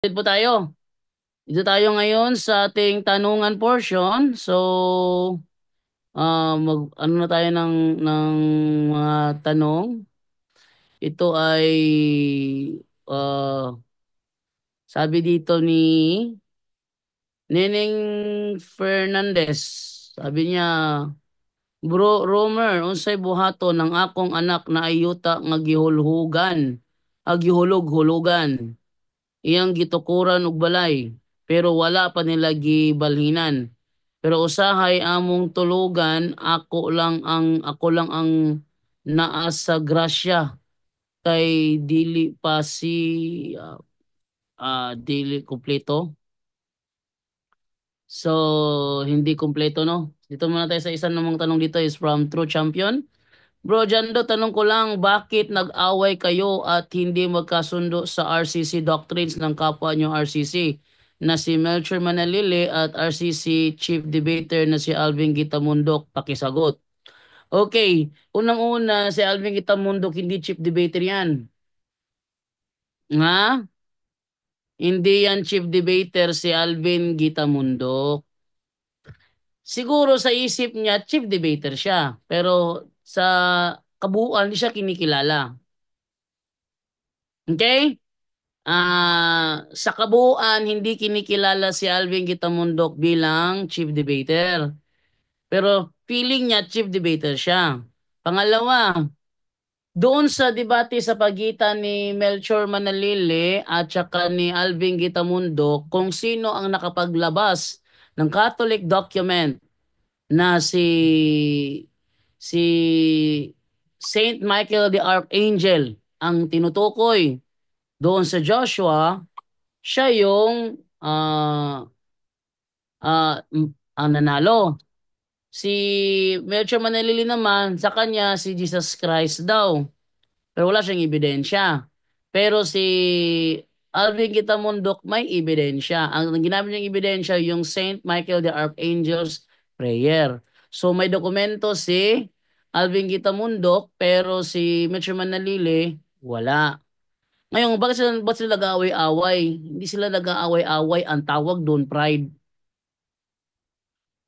Dito po tayo. Dito tayo ngayon sa ating tanungan portion. So, ano na tayo ng mga tanong. Ito ay ah, sabi dito ni Neneng Fernandez. Sabi niya, Bro, Romer, unsay buhaton ng akong anak na ayuta nga gihulhugan, gihulog-hulugan. Iyang gitukuran og balay, pero wala pa nila gibalhinan. Pero usahay among tulugan, ako lang ang naa sa grasya kay dili pa si dili kumpleto. So hindi kumpleto no. Dito muna tayo sa isang namang tanong dito is from True Champion. Bro, Jando, tanong ko lang, bakit nag-away kayo at hindi magkasundo sa RCC doctrines ng kapwa nyo RCC na si Melchor Manalili at RCC Chief Debater na si Alvin Gitamundok? Pakisagot. Okay, unang-una, si Alvin Gitamundok hindi Chief Debater yan. Nga? Hindi yan Chief Debater si Alvin Gitamundok. Siguro sa isip niya, Chief Debater siya. Pero sa kabuuan, hindi siya kinikilala. Okay? Sa kabuuan, hindi kinikilala si Alvin Gitamundok bilang chief debater. Pero feeling niya chief debater siya. Pangalawa, doon sa debate sa pagitan ni Melchor Manalili at saka ni Alvin Gitamundok kung sino ang nakapaglabas ng Catholic document na si Saint Michael the Archangel ang tinutukoy doon sa Joshua, siya yung ang nanalo. Si Melchor Manalili naman, sa kanya si Jesus Christ daw. Pero wala siyang ebidensya. Pero si Alvin Kitamundok may ebidensya. Ang ginamit niyang ebidensya yung Saint Michael the Archangel's prayer. So may dokumento si Alvin Kitamundok pero si Melchor Manalili wala. Ngayon, bakit sila nag-aaway-away? Hindi sila nag-aaway-away. Ang tawag doon, pride.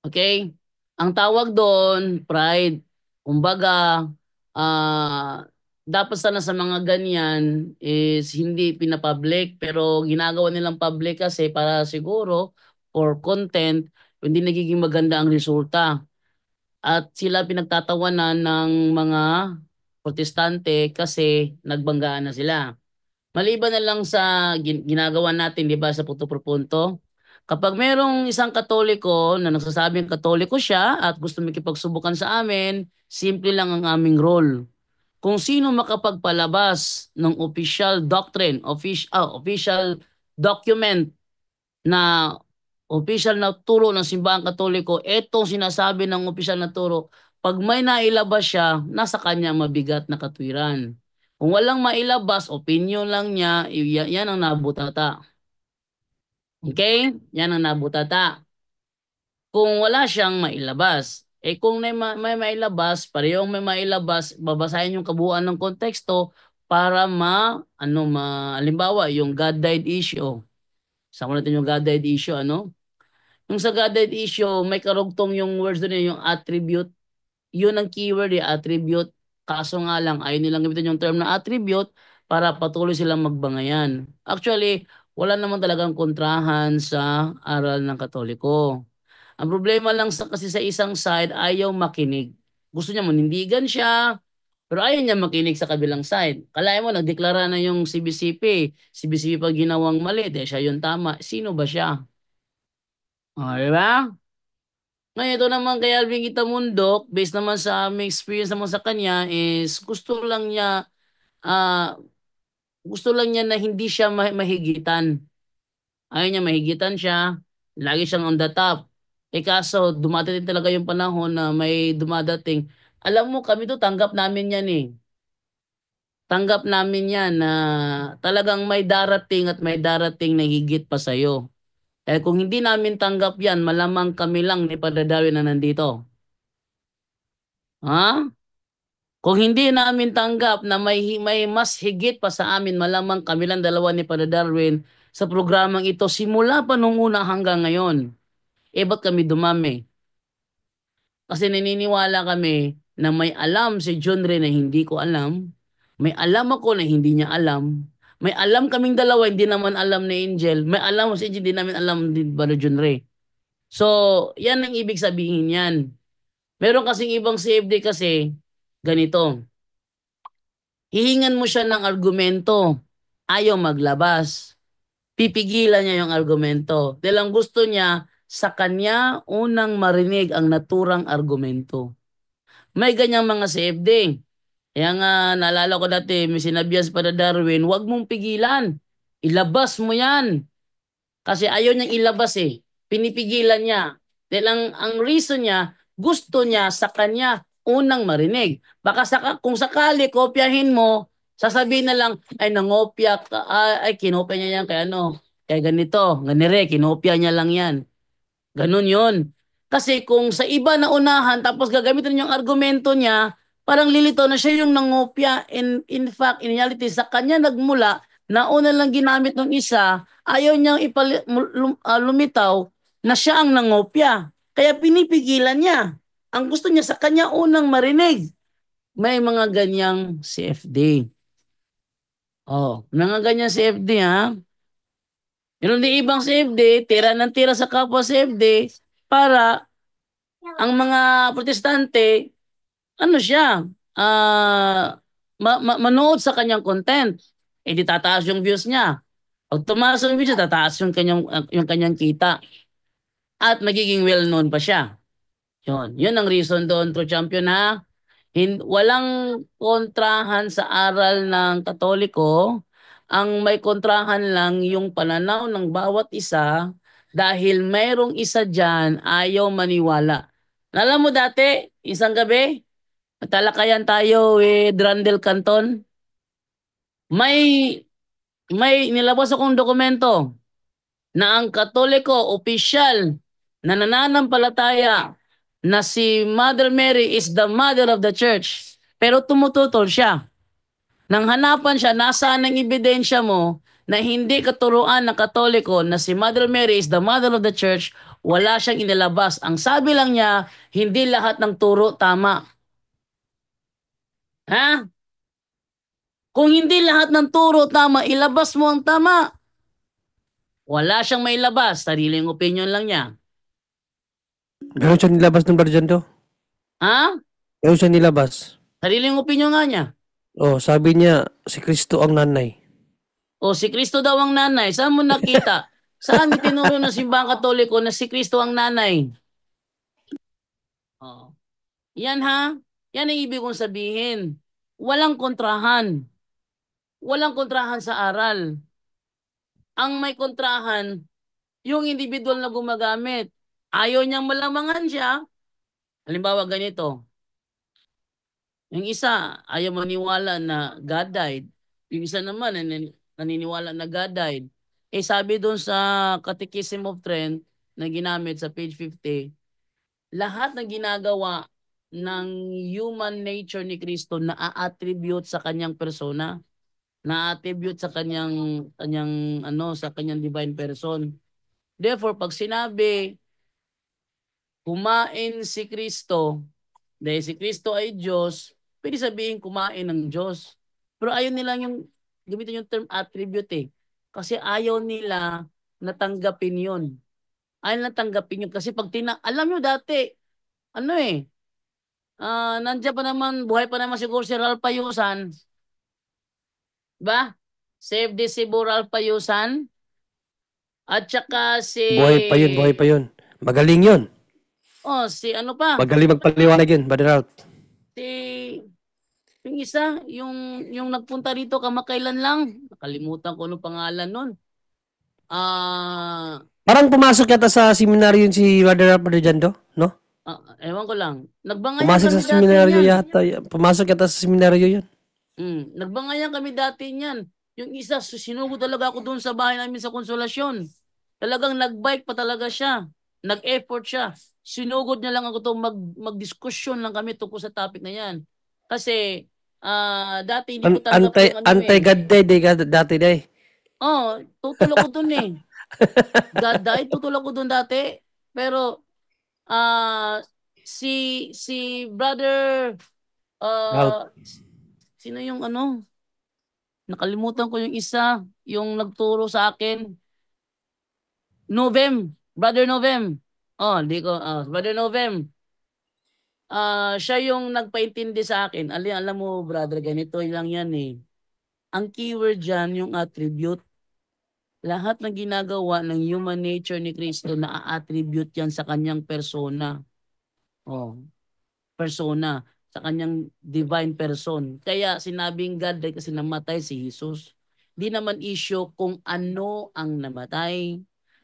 Okay? Ang tawag doon, pride. Kumbaga, ah, dapat sana sa mga ganyan is hindi pinapublic pero ginagawa nilang public kasi para siguro for content, hindi nagiging maganda ang resulta. At sila pinagtatawanan ng mga protestante kasi nagbanggaan na sila. Maliban na lang sa ginagawa natin, di ba, sa punto por punto, kapag merong isang Katoliko na nagsasabing Katoliko siya at gusto makipagsubukan sa amin, simple lang ang aming role. Kung sino makapagpalabas ng official doctrine, official document na official na turo ng Simbahang Katoliko, etong sinasabi ng official na turo, pag may nailabas siya, nasa kanya mabigat na katwiran. Kung walang mailabas, opinion lang niya, yan ang nabutata. Okay? Yan ang nabutata. Kung wala siyang mailabas, kung may mailabas, parehong may mailabas, babasahin yung kabuuan ng konteksto para halimbawa, yung God died issue. Sama natin yung God died issue, ano? Yung sa God died issue, may karugtong yung words doon, yung attribute. Yun ang keyword, attribute. Kaso nga lang, ayaw nilang gamitin yung term na attribute para patuloy silang magbangayan. Actually, wala naman talagang kontrahan sa aral ng Katoliko. Ang problema lang kasi sa isang side, ayaw makinig. Gusto niya manindigan siya, pero ayaw niya makinig sa kabilang side. Kalahin mo, nagdeklara na yung CBCP. CBCP pa ginawang mali, siya yung tama. Sino ba siya? Di ba? Ngayon, ito naman kay Alvin Itamundok, based naman sa aming experience naman sa kanya, is ah, gusto lang niya na hindi siya mahigitan. Ayaw niya mahigitan siya, lagi siyang on the top. Kaso, dumadating talaga yung panahon na may dumadating. Alam mo, kami to tanggap namin yan eh. Tanggap namin yan na talagang may darating at may darating na higit pa sa'yo. Kung hindi namin tanggap yan, malamang kami lang ni Padre Darwin na nandito. Ha? Kung hindi namin tanggap na may mas higit pa sa amin, malamang kami lang dalawa ni Padre Darwin, sa programang ito simula pa nung una hanggang ngayon. Eh, ba't kami dumami? Kasi naniniwala kami na may alam si John Ray na hindi ko alam, may alam ako na hindi niya alam, may alam kaming dalawa, hindi naman alam ni Angel, may alam si Angel, hindi namin alam din ba ni John Ray. So, yan ang ibig sabihin yan. Meron kasing ibang CFD kasi, ganito, hihingan mo siya ng argumento, ayaw maglabas. Pipigilan niya yung argumento. Dahil ang gusto niya, sa kanya unang marinig ang naturang argumento. May ganyang mga CFD. Kaya nga, naalala ko dati, may sinabihan si Father Darwin, huwag mong pigilan. Ilabas mo yan. Kasi ayaw niyang ilabas eh. Pinipigilan niya. Dahil ang reason niya, gusto niya sa kanya unang marinig. Baka kung sakali kopyahin mo, sasabihin na lang, ay nangopya ka, ay kinopya niya yan kay ano, kay ganito, ganire, kinopya niya lang yan. Ganun yun. Kasi kung sa iba na unahan, tapos gagamitin yung argumento niya, parang lilito na siya yung nangopya. In fact, in reality, sa kanya nagmula, nauna lang ginamit ng isa, ayaw niyang lumitaw na siya ang nangopya. Kaya pinipigilan niya. Ang gusto niya sa kanya unang marinig. May mga ganyang CFD. Oh, mga ganyang CFD ha. Meron din ibang CFD, tira ng tira sa kapwa CFD para ang mga protestante, ano siya, manood sa kanyang content. Eh di tataas yung views niya. Pag tumaas yung views niya, tataas yung kanyang kita. At magiging well-known pa siya. Yun ang reason doon, True Champion ha. Walang kontrahan sa aral ng Katoliko. Ang may kontrahan lang yung pananaw ng bawat isa dahil mayroong isa dyan ayaw maniwala. Alam mo dati, isang gabi, talakayan tayo with Randall Canton. May, may nilabas akong dokumento na ang Katoliko, opisyal, na nananampalataya na si Mother Mary is the mother of the church. Pero tumututol siya. Nang hanapan siya, nasaan ang ebidensya mo na hindi katuruan ng Katoliko na si Mother Mary is the mother of the church, wala siyang inilabas. Ang sabi lang niya, hindi lahat ng turo tama. Ha? Kung hindi lahat ng turo tama, ilabas mo ang tama. Wala siyang mailabas, sariling opinion lang niya. Meron siya nilabas ng Barjando? Ha? Meron siya nilabas? Sariling opinion nga niya. Oh, sabi niya, si Kristo ang nanay. O si Kristo daw ang nanay. Saan mo nakita? Saan itinuro ng simbahang Katoliko na si Kristo ang nanay? Oh. Yan ha? Yan ang ibig kong sabihin. Walang kontrahan. Walang kontrahan sa aral. Ang may kontrahan, yung individual na gumagamit. Ayaw niyang malamangan siya. Halimbawa ganito. Yung isa, ayaw maniwala na God died. Yung isa naman, naniniwala na God died. Eh sabi doon sa Catechism of Trent na ginamit sa page 50, lahat ng ginagawa ng human nature ni Kristo na a-attribute sa kanyang persona, na-attribute sa kanyang ano, sa kanyang divine person. Therefore, pag sinabi kumain si Kristo, dahil si Kristo ay Diyos, pwede sabihin kumain ng Diyos. Pero ayaw nila yung gamitin yung term attribute eh. Kasi ayaw nila natanggapin yun. Ayaw natanggapin yun. Kasi pag alam nyo dati, ano eh, nandiyan pa naman, buhay pa naman siguro si Ralph Payusan. Ba? Save the si Ralph Payusan. At saka si... Buhay pa yun. Magaling yun. Oh, si ano pa? Magaling magpaliwanag yun, Brother Ralph. Si... Yung isa, yung nagpunta rito kamakailan lang. Nakalimutan ko ano pangalan nun. Parang pumasok yata sa seminaryo yun si Brother Ralph Barjando, no? Ewan ko lang. Nagbangayan Pumasok kami sa dati seminaryo niyan. yata. Pumasok yata sa seminaryo yun. Nagbangayan kami dati niyan. Yung isa, sinugo talaga ako doon sa bahay namin sa Konsolasyon. Talagang nagbike pa talaga siya. Nag-effort siya. Sinugod niya lang ako to magdiskusyon lang kami tungkol sa topic na yan. Kasi dati hindi ko tanggap yung ano Anti-God day, dati day. Tutulog ko dun eh. God died, tutulog ko dun dati. Pero, si brother, Out. ah, sino yung ano? Nakalimutan ko yung isa, yung nagturo sa akin. Novem, Brother Novem. Brother Novem. Siya yung nagpaintindi sa akin. Alam mo, brother, ganito lang yan eh. Ang keyword dyan, yung attribute, lahat ng ginagawa ng human nature ni Kristo na attribute yan sa kanyang persona. Oh, persona. Sa kanyang divine person. Kaya sinabing God dahil kasi namatay si Jesus. Di naman issue kung ano ang namatay.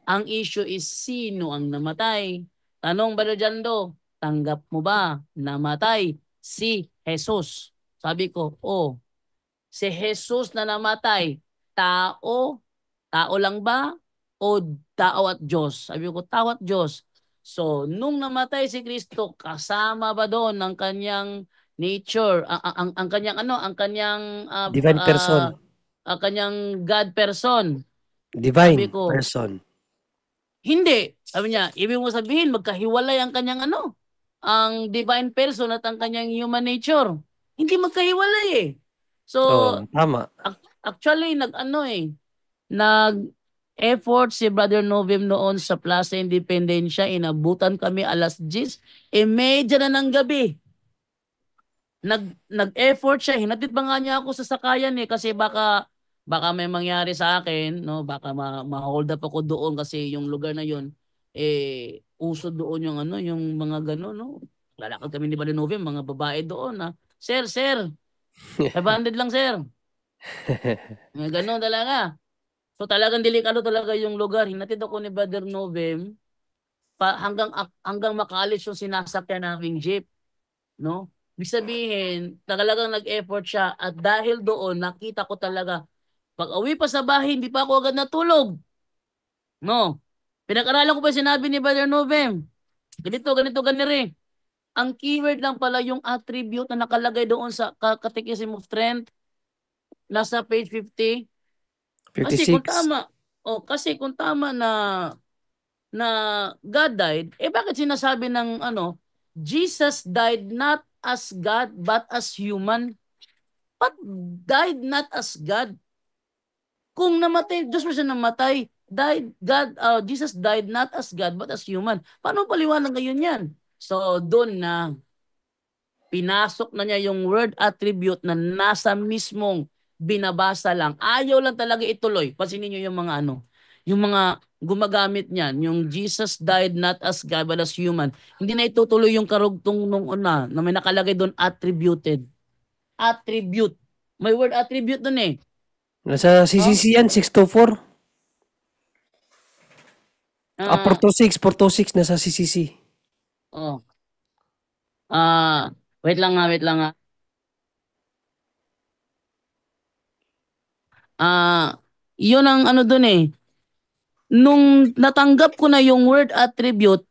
Ang issue is sino ang namatay. Tanong, Brother Jando, tanggap mo ba namatay si Jesus? Sabi ko, si Jesus na namatay, tao, tao lang ba? O tao at Diyos? Sabi ko, tao at Diyos. So, nung namatay si Kristo, kasama ba doon ang kanyang nature, ang kanyang ano, Divine person. ang kanyang God person? Sabi Divine ko, person. hindi. Sabi niya, ibig mo sabihin, magkahiwalay ang kanyang ano, ang divine person at ang kanyang human nature. Hindi magkahiwalay eh. So, Tama. actually, nag-effort si Brother Novem noon sa Plaza Independencia. Inabutan kami alas 10:30 na ng gabi. Nag-effort siya. Hinatid ba nga niya ako sa sakayan eh kasi baka may mangyari sa akin, no? Baka ma-hold up ako doon kasi yung lugar na yun uso doon yung ano, yung mga gano'n, no? Lalakad kami ni Brother Novem, mga babae doon na, Sir, 500 lang, sir. May gano'n talaga. So talagang delikado talaga yung lugar. Hinatid ako ni Brother Novem hanggang makaalis yung sinasakyan naming jeep, no? Ibig sabihin, talagang nag-effort siya at dahil doon nakita ko talaga pag uwi pa sa bahay, hindi pa ako agad natulog. No. Pinag-aralan ko pa yung sinabi ni Brother Novem. Ganito, ganito. Ang keyword lang pala yung attribute na nakalagay doon sa Catechism of Trent, nasa page 50. Kasi kung 56. tama, na God died, bakit sinasabi ng ano, Jesus died not as God but as human? But died not as God? Kung namatay, Diyos mo siya namatay, Jesus died not as God but as human. Paano paliwanag ngayon yan? So, doon na pinasok na niya yung word attribute na nasa mismong binabasa lang. Ayaw lang talaga ituloy. Pansinin niyo yung mga yung mga gumagamit niyan, yung Jesus died not as God but as human. Hindi na itutuloy yung karugtong nung una na may nakalagay doon attributed. Attribute. May word attribute doon eh. Nasa Oh? CCC yan, 624. Ah, 426, nasa CCC. oh. Wait lang nga, wait lang nga. Yun ang ano doon eh. Nung natanggap ko na yung word attribute,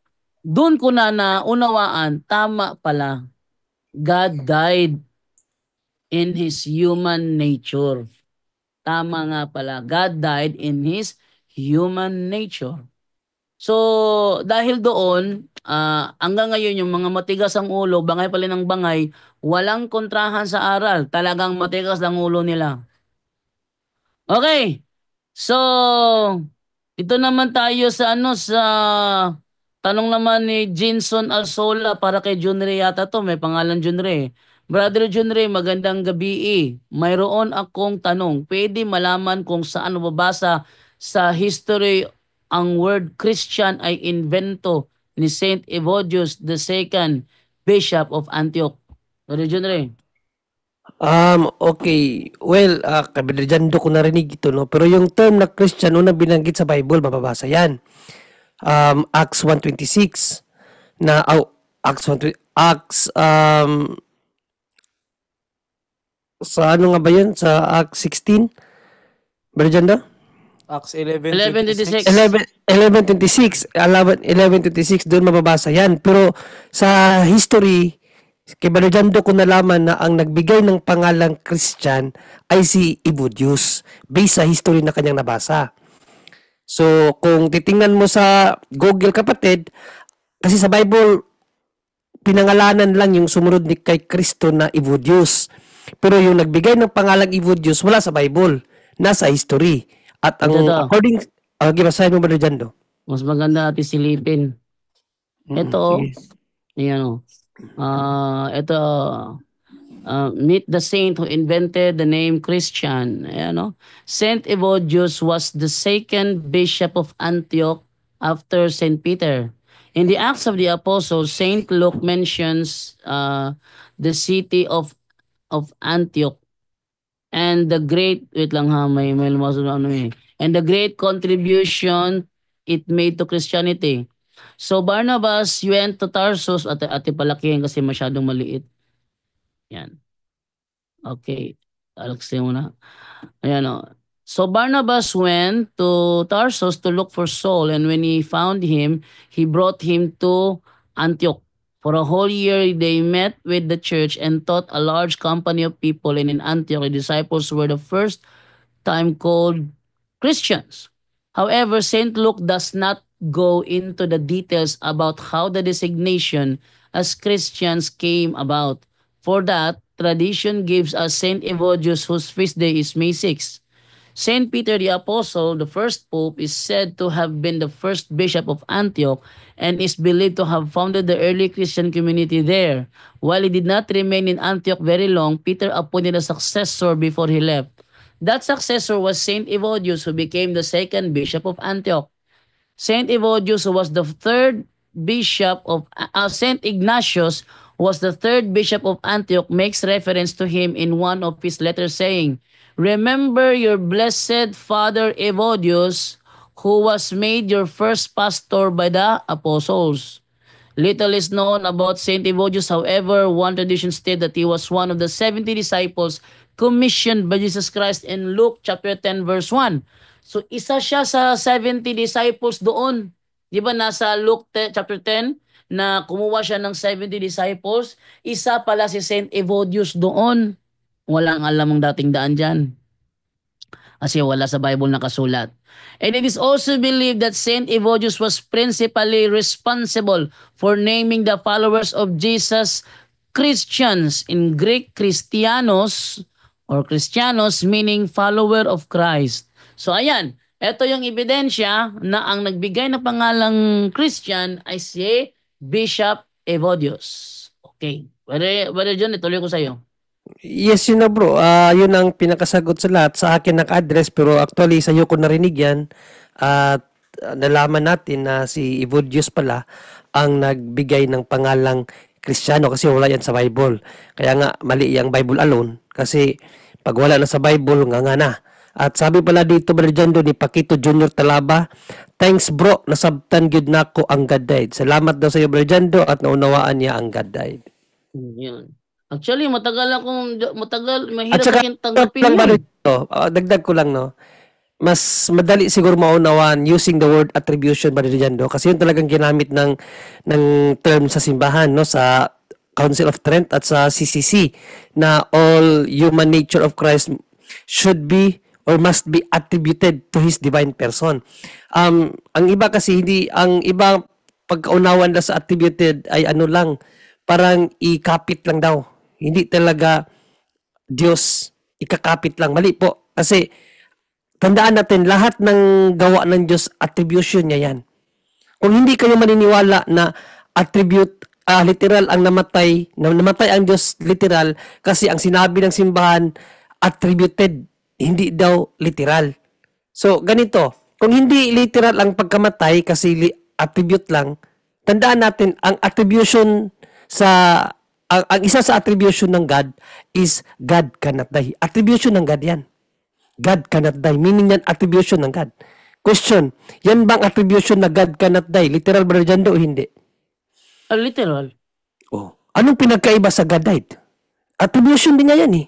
doon ko na naunawaan, tama pala. God died in His human nature. Tama nga pala. God died in His human nature. So, dahil doon, hanggang ngayon yung mga matigas ang ulo, bangay pala ng bangay, walang kontrahan sa aral. Talagang matigas ang ulo nila. Okay. So, ito naman tayo sa tanong naman ni Jinson Alsola para kay Junre yata to. May pangalan Junre. Brother Junre, magandang gabi eh. Mayroon akong tanong. Pwede malaman kung saan mababasa sa history ang word Christian ay invento ni Saint Evodius II, Bishop of Antioch. Brother Junre. Okay. Well, kabidryando ko narinig ito, no? Pero yung term na Christian, unang binanggit sa Bible, mababasa yan. Acts 1:26 na, Acts 1, sa ano nga ba yun? Sa Acts 16? Bridganda? Acts 11:26. 11:26. 11:26. 11:26, doon mababasa yan. Pero sa history, Kay Brother Jando ko nalaman na ang nagbigay ng pangalang Christian ay si Evodius based sa history na kanyang nabasa. So, kung titingnan mo sa Google, kapatid, kasi sa Bible, pinangalanan lang yung sumunod ni kay Kristo na Evodius. Pero yung nagbigay ng pangalang Evodius, wala sa Bible. Nasa history. At Ito ang daw, according, basahin mo, Brother Jando. mas maganda natin silipin. Ito, Sige. ayan o. Ito, meet the saint who invented the name Christian. Ayan o. Saint Evodius was the second bishop of Antioch after Saint Peter. In the Acts of the Apostles, Saint Luke mentions the city of Antioch and the great, wait lang ha, may lumasok na ano eh. And the great contribution it made to Christianity. So Barnabas went to Tarsus at palakihin kasi masyadong maliit. Yan. Okay. Alexi muna. Ayan o. So Barnabas went to Tarsus to look for Saul, and when he found him, he brought him to Antioch. For a whole year they met with the church and taught a large company of people, and in Antioch the disciples were the first time called Christians. However, St. Luke does not go into the details about how the designation as Christians came about. For that, tradition gives us St. Evodius, whose feast day is May 6. Saint Peter the Apostle, the first pope, is said to have been the first bishop of Antioch and is believed to have founded the early Christian community there. While he did not remain in Antioch very long, Peter appointed a successor before he left. That successor was Saint Evodius, who became the second bishop of Antioch. Saint Evodius was the third bishop of Saint Ignatius was the third bishop of Antioch, makes reference to him in one of his letters saying, "Remember your blessed father Evodius, who was made your first pastor by the apostles." Little is known about Saint Evodius. However, one tradition states that he was one of the 70 disciples commissioned by Jesus Christ in Luke chapter 10 verse 1. So isa siya sa 70 disciples doon. Di ba nasa Luke chapter 10 na kumuha siya ng 70 disciples? Isa pala si Saint Evodius doon. Walang alam ang dating daan dyan. Kasi wala sa Bible nakasulat. And it is also believed that Saint Evodius was principally responsible for naming the followers of Jesus Christians. In Greek, Christianos or Christianos meaning follower of Christ. So ayan, ito yung ebidensya na ang nagbigay na pangalang Christian ay si Bishop Evodius. Okay. Brother John, ituloy ko sa iyo. Yes, yun na bro. Yun ang pinakasagot sa lahat. Sa akin naka-address pero actually sa iyo ko narinig yan. At nalaman natin na si Evodius pala ang nagbigay ng pangalang Kristiyano kasi wala yan sa Bible. Kaya nga mali yung Bible alone kasi pag wala na sa Bible nga na. At sabi pala dito Brother Jando ni Paquito Junior Talaba, "Thanks bro, nasabtan gyud nako ang God died." Salamat daw sa iyo Brother Jando at naunawaan niya ang God died. Yun. Actually, mahirap At saka, kayong tanggapin lang yun. ba dito, dagdag ko lang, no? Mas madali siguro maunawaan using the word attribution ba dyan, no? Kasi yun talagang ginamit ng term sa simbahan, no? Sa Council of Trent at sa CCC na all human nature of Christ should be or must be attributed to His divine person. Ang iba kasi ang iba pagkaunawan na sa attributed ay ano lang, parang ikapit lang daw. Hindi talaga Diyos, ikakapit lang. Mali po. Kasi tandaan natin, lahat ng gawa ng Diyos, attribution niya yan. Kung hindi kayo maniniwala na attribute, literal ang namatay ang Diyos literal, kasi ang sinabi ng simbahan, attributed, hindi daw literal. So, ganito, kung hindi literal ang pagkamatay, kasi attribute lang, tandaan natin, ang attribution ang isa sa attribution ng God is God cannot die. Attribution ng God yan. God cannot die. Meaning yan, attribution ng God. Question, yan bang attribution na God cannot die? Literal ba dyan o hindi? Literal. Oh. Anong pinagkaiba sa God died? Attribution din niya yan eh.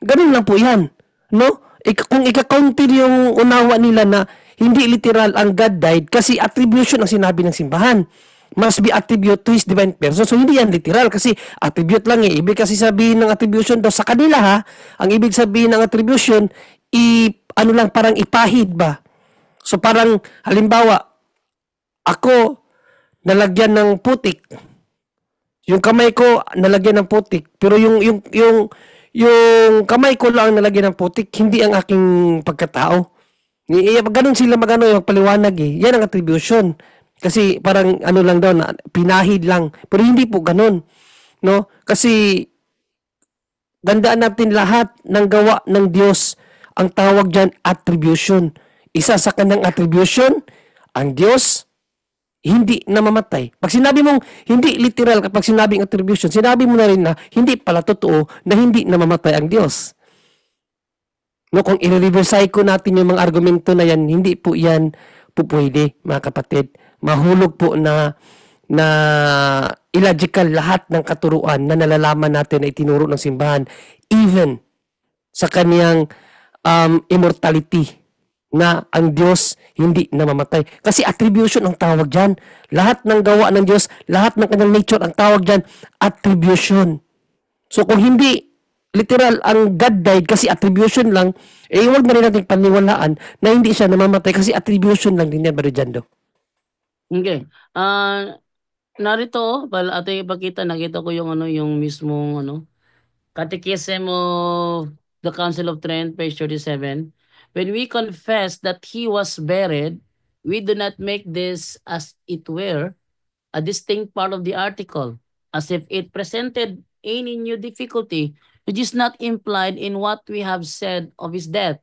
Ganun lang po yan. No? Kung ika-counter yung unawa nila na hindi literal ang God died kasi attribution ang sinabi ng simbahan. must be attribute to His divine person. So, hindi yan literal kasi attribute lang eh. Ibig kasi sabihin ng attribution daw sa kanila ha, ang ibig sabihin ng attribution, ano lang, parang ipahid ba? So, parang, halimbawa, ako, nalagyan ng putik. Yung kamay ko, nalagyan ng putik. Pero yung kamay ko lang nalagyan ng putik, hindi ang aking pagkatao. Ganun sila magano yung paliwanag eh. Yan ang attribution. Kasi parang ano lang daw na pinahid lang. Pero hindi po ganun, no? Kasi tandaan natin lahat ng gawa ng Diyos. Ang tawag diyan attribution. Isa sa kanang attribution, ang Diyos hindi namamatay. Pag sinabi mong hindi literal kapag sinabing attribution, sinabi mo na rin na hindi pala totoo na hindi namamatay ang Diyos. No, kung i-reverse ko natin yung mga argumento na yan, hindi po yan po pwede, mga kapatid. Mahulog po na illogical lahat ng katuruan na nalalaman natin na itinuro ng simbahan, even sa kaniyang immortality na ang Diyos hindi namamatay. Kasi attribution ang tawag dyan. Lahat ng gawa ng Diyos, lahat ng kanyang nature ang tawag dyan, attribution. So kung hindi literal ang God died kasi attribution lang, eh huwag na rin natin paniwalaan na hindi siya namamatay kasi attribution lang din yan, Brother Jando. Okay. Narito, ating ipakita, nakita ko yung yung mismong Catechism of the Council of Trent, page 37. When we confess that he was buried, we do not make this as it were a distinct part of the article, as if it presented any new difficulty which is not implied in what we have said of his death.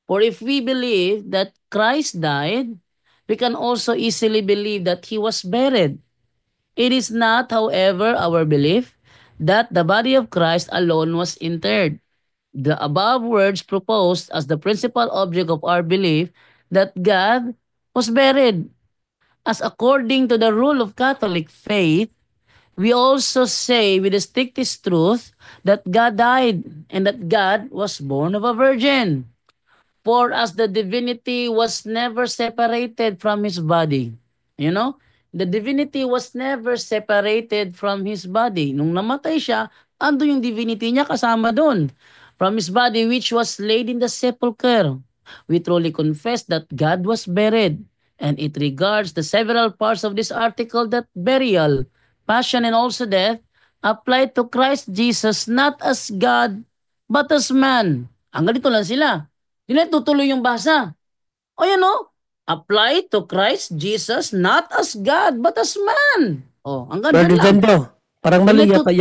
For if we believe that Christ died, we can also easily believe that he was buried. It is not, however, our belief that the body of Christ alone was interred. The above words proposed as the principal object of our belief that God was buried. As according to the rule of Catholic faith, we also say with the strictest truth that God died and that God was born of a virgin. For as the divinity was never separated from his body. You know? The divinity was never separated from his body. Nung namatay siya, ando yung divinity niya kasama doon. From his body which was laid in the sepulchre. We truly confess that God was buried. And it regards the several parts of this article that burial, passion, and also death apply to Christ Jesus not as God, but as man. Ang ganito lang sila. Hindi na tutuloy yung basa. O yan o. Apply to Christ Jesus not as God but as man. O, ang ganyan Brother lang. Jando, parang mali Hindi yata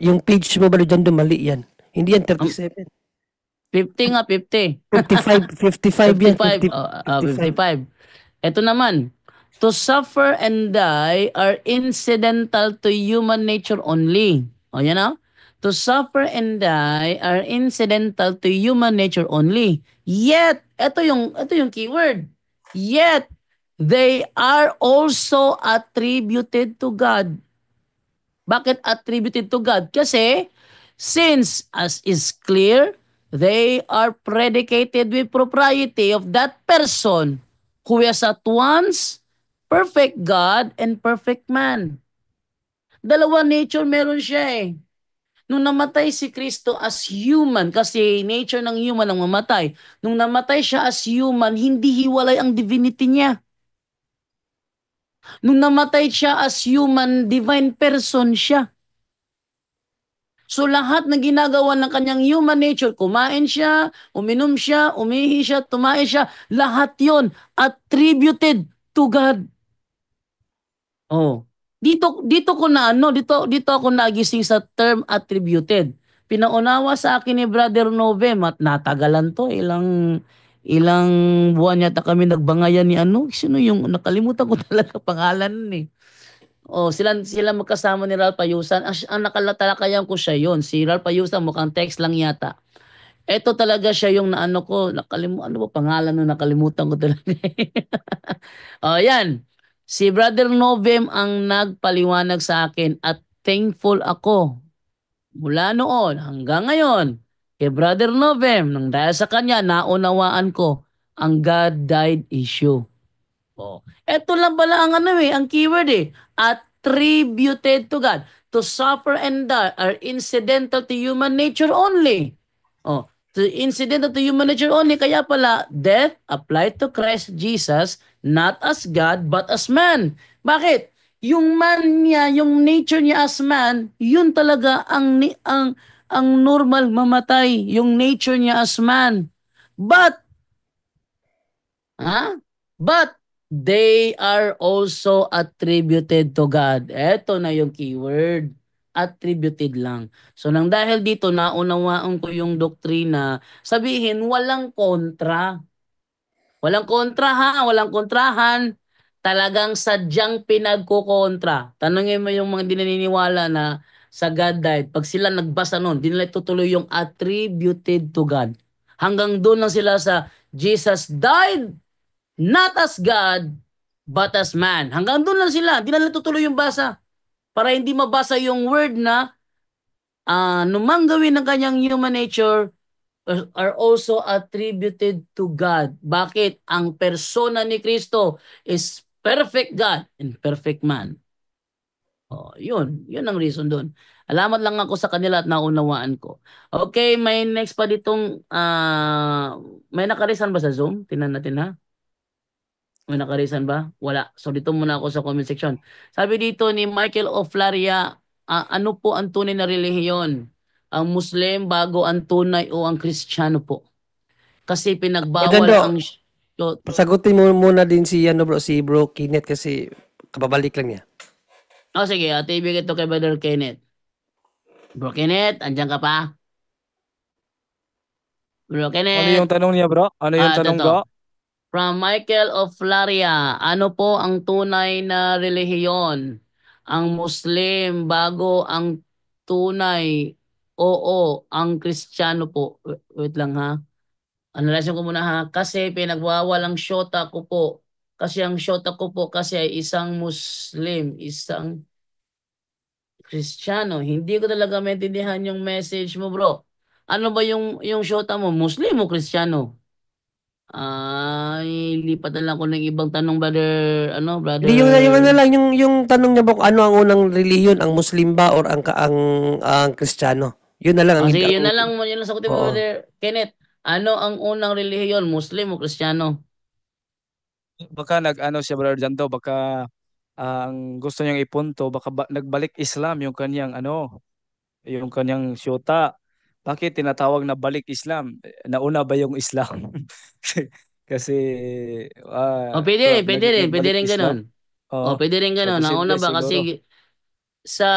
yung page mo, Brother Jando, mali yan. Hindi yan 37. 50 nga, 50. 55 yan, 55. 55. 55. Ito naman. To suffer and die are incidental to human nature only. O yan o. To suffer and die are incidental to human nature only. Yet, ito yung keyword. Yet, they are also attributed to God. Bakit attributed to God? Kasi, since, as is clear, they are predicated with propriety of that person who is at once perfect God and perfect man. Dalawa nature meron siya eh. Nung namatay si Kristo as human, kasi nature ng human ang mamatay, nung namatay siya as human, hindi hiwalay ang divinity niya. Nung namatay siya as human, divine person siya. So lahat ng ginagawa ng kanyang human nature, kumain siya, uminom siya, umihi siya, tumae siya, lahat yon attributed to God. Oh. Dito ko na dito ako nagising sa term attributed. Pinaunawa sa akin ni Brother Novem at natagalan to ilang buwan yata kami nagbangayan ni sino yung nakalimutan ko talaga pangalan nun eh. Oh, sila magkasama ni Ralph Ayusan. Ang nakalatalakayan ko siya yon. Si Ralph Ayusan mukhang text lang yata. Ito talaga siya yung naano ko, ano ba pangalan no, nakalimutan ko talaga. Oh, yan. Si Brother Novem ang nagpaliwanag sa akin at thankful ako mula noon hanggang ngayon kay Brother Novem nang dahil sa kanya naunawaan ko ang God died issue. Oh, eto lang pala ang ano ang keyword attributed to God. To suffer and die are incidental to human nature only. Oh, to incidental to human nature only. Kaya pala, death applied to Christ Jesus, not as God, but as man. Bakit? Yung man niya, yung nature niya as man, yun talaga ang normal mamatay, yung nature niya as man. But Ha? But they are also attributed to God. Eto na yung keyword. Attributed lang. So nang dahil dito naunawaan ko yung doktrina, sabihin walang kontra. Walang kontra walang kontrahan. Talagang sadyang pinagkukontra. Tanungin mo yung mga hindi naniniwala na sa God died. Pag sila nagbasa nun, di nila tutuloy yung attributed to God. Hanggang doon lang sila sa Jesus died not as God, but as man. Hanggang doon lang sila. Di na natutuloy yung basa. Para hindi mabasa yung word na numang gawin ng kanyang human nature are also attributed to God. Bakit? Ang persona ni Kristo is perfect God and perfect man. Oh, yun. Yun ang reason doon. Alamat lang ako sa kanila at naunawaan ko. Okay, may next pa ditong may nakarisan ba sa Zoom? Tingnan natin ha. May nakarisan ba? Wala. So dito muna ako sa comment section. Sabi dito ni Michael Oflaria, ano po ang tunay na relihiyon? Ang Muslim bago ang tunay o ang Kristiyano po? Kasi pinagbawal Fernando, ang pasagutin mo muna din si ano bro, si Bro Kenneth kasi kababalik lang niya. Oh, sige, ibigay ito kay Brother Kenneth. Bro Kenneth, andyan ka pa? Bro Ano yung Kenneth, tanong niya, bro? Ano yung ito tanong, to. bro? From Michael of Laria, ano po ang tunay na relihiyon? Ang Muslim bago ang tunay? Oo, ang Kristiyano po. Wait lang ha. Analysin ko muna ha. Kasi pinagbawal ang syota ko po. Kasi ang syota ko po kasi ay isang Muslim, isang Kristiyano. Hindi ko talaga maintindihan yung message mo, bro. Ano ba yung syota mo? Muslim o Kristiyano? Ay, lipat na lang ko ng ibang tanong, brother, Hindi brother. yung ano lang yung tanong niya ba kung ano ang unang relihiyon, ang Muslim ba or ang Kristiyano? Yun na lang ang Sige, ang yun lang sagutin mo, oo. brother Kenneth. Ano ang unang relihiyon, Muslim o Kristiyano? Baka nag-ano siya, brother Janto, baka ang gusto niyang ipunto, baka nagbalik Islam yung kanyang yung kanyang syota. Bakit tinatawag na balik Islam? Nauna ba yung Islam? Kasi O, pwede rin, pwede nagbalik rin Islam. ganun. O, Oo. pwede rin So ganun. Nauna posible ba siguro. kasi sa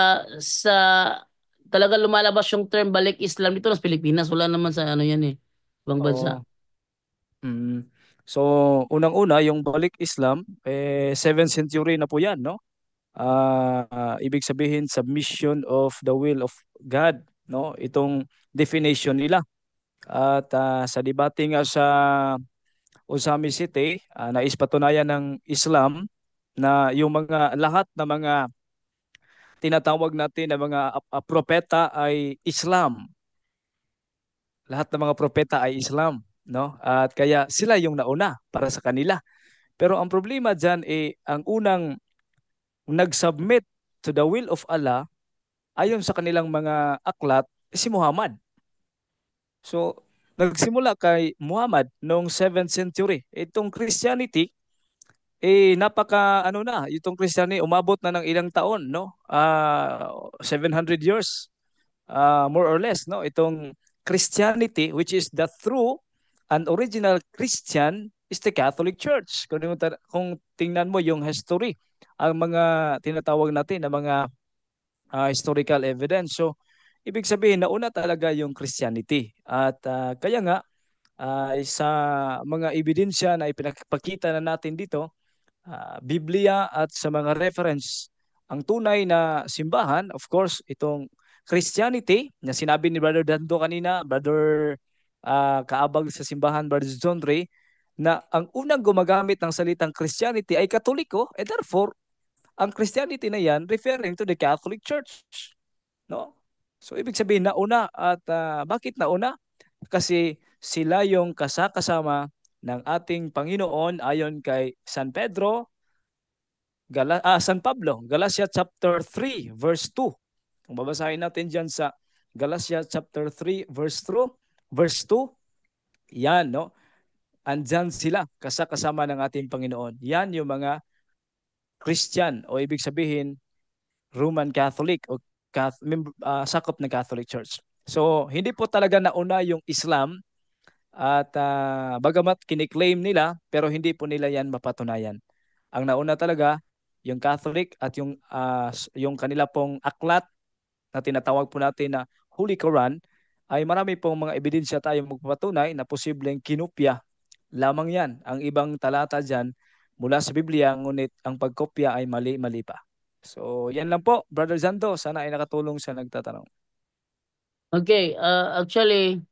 talaga lumalabas yung term balik Islam dito sa Pilipinas. Wala naman sa ano yan ibang bansa. Oo. Mm. So, unang-una, yung balik Islam, 7th century na po yan, no? Ibig sabihin, submission of the will of God, no? Itong definition nila. At sa debate nga sa Osami City, naispatunayan ng Islam na yung mga lahat na mga tinatawag natin na mga propeta ay Islam. Lahat ng mga propeta ay Islam, no? At kaya sila yung nauna para sa kanila. Pero ang problema diyan ang unang nag-submit to the will of Allah ayon sa kanilang mga aklat si Muhammad. So nagsimula kay Muhammad noong 7th century. Itong Christianity napaka itong Christianity umabot na ng ilang taon, no? 700 years, more or less, no? Itong Christianity, which is the true and original Christian, is the Catholic Church. Kung tingnan mo yung history, ang mga tinatawag natin na mga historical evidence. So, ibig sabihin, nauna talaga yung Christianity. At kaya nga, sa mga ebidensya na ipinakita na natin dito, Biblia at sa mga reference, ang tunay na simbahan, of course, itong Christianity, na sinabi ni Brother Dando kanina, Brother Kaabag sa simbahan, Brother John Ray, na ang unang gumagamit ng salitang Christianity ay Katoliko, therefore, ang Christianity na yan referring to the Catholic Church. No? So, ibig sabihin, nauna. At bakit nauna? Kasi sila yung kasama ng ating Panginoon ayon kay San Pablo, Galatia chapter 3 verse 2. Kung babasahin natin diyan sa Galatia chapter 3 verse 2, yan no. Andyan sila kasama ng ating Panginoon. Yan yung mga Christian o ibig sabihin Roman Catholic o sakop ng Catholic Church. So, hindi po talaga nauna yung Islam at bagamat kiniklaim nila, pero hindi po nila yan mapatunayan. Ang nauna talaga, yung Catholic at yung kanila pong aklat na tinatawag po natin na Holy Quran, ay marami pong mga ebidensya tayong magpapatunay na posibleng kinopya lamang yan. Ang ibang talata dyan mula sa Biblia, ngunit ang pagkopya ay mali-mali pa. So, yan lang po, Brother Zanto. Sana ay nakatulong sa nagtatanong. Okay, actually,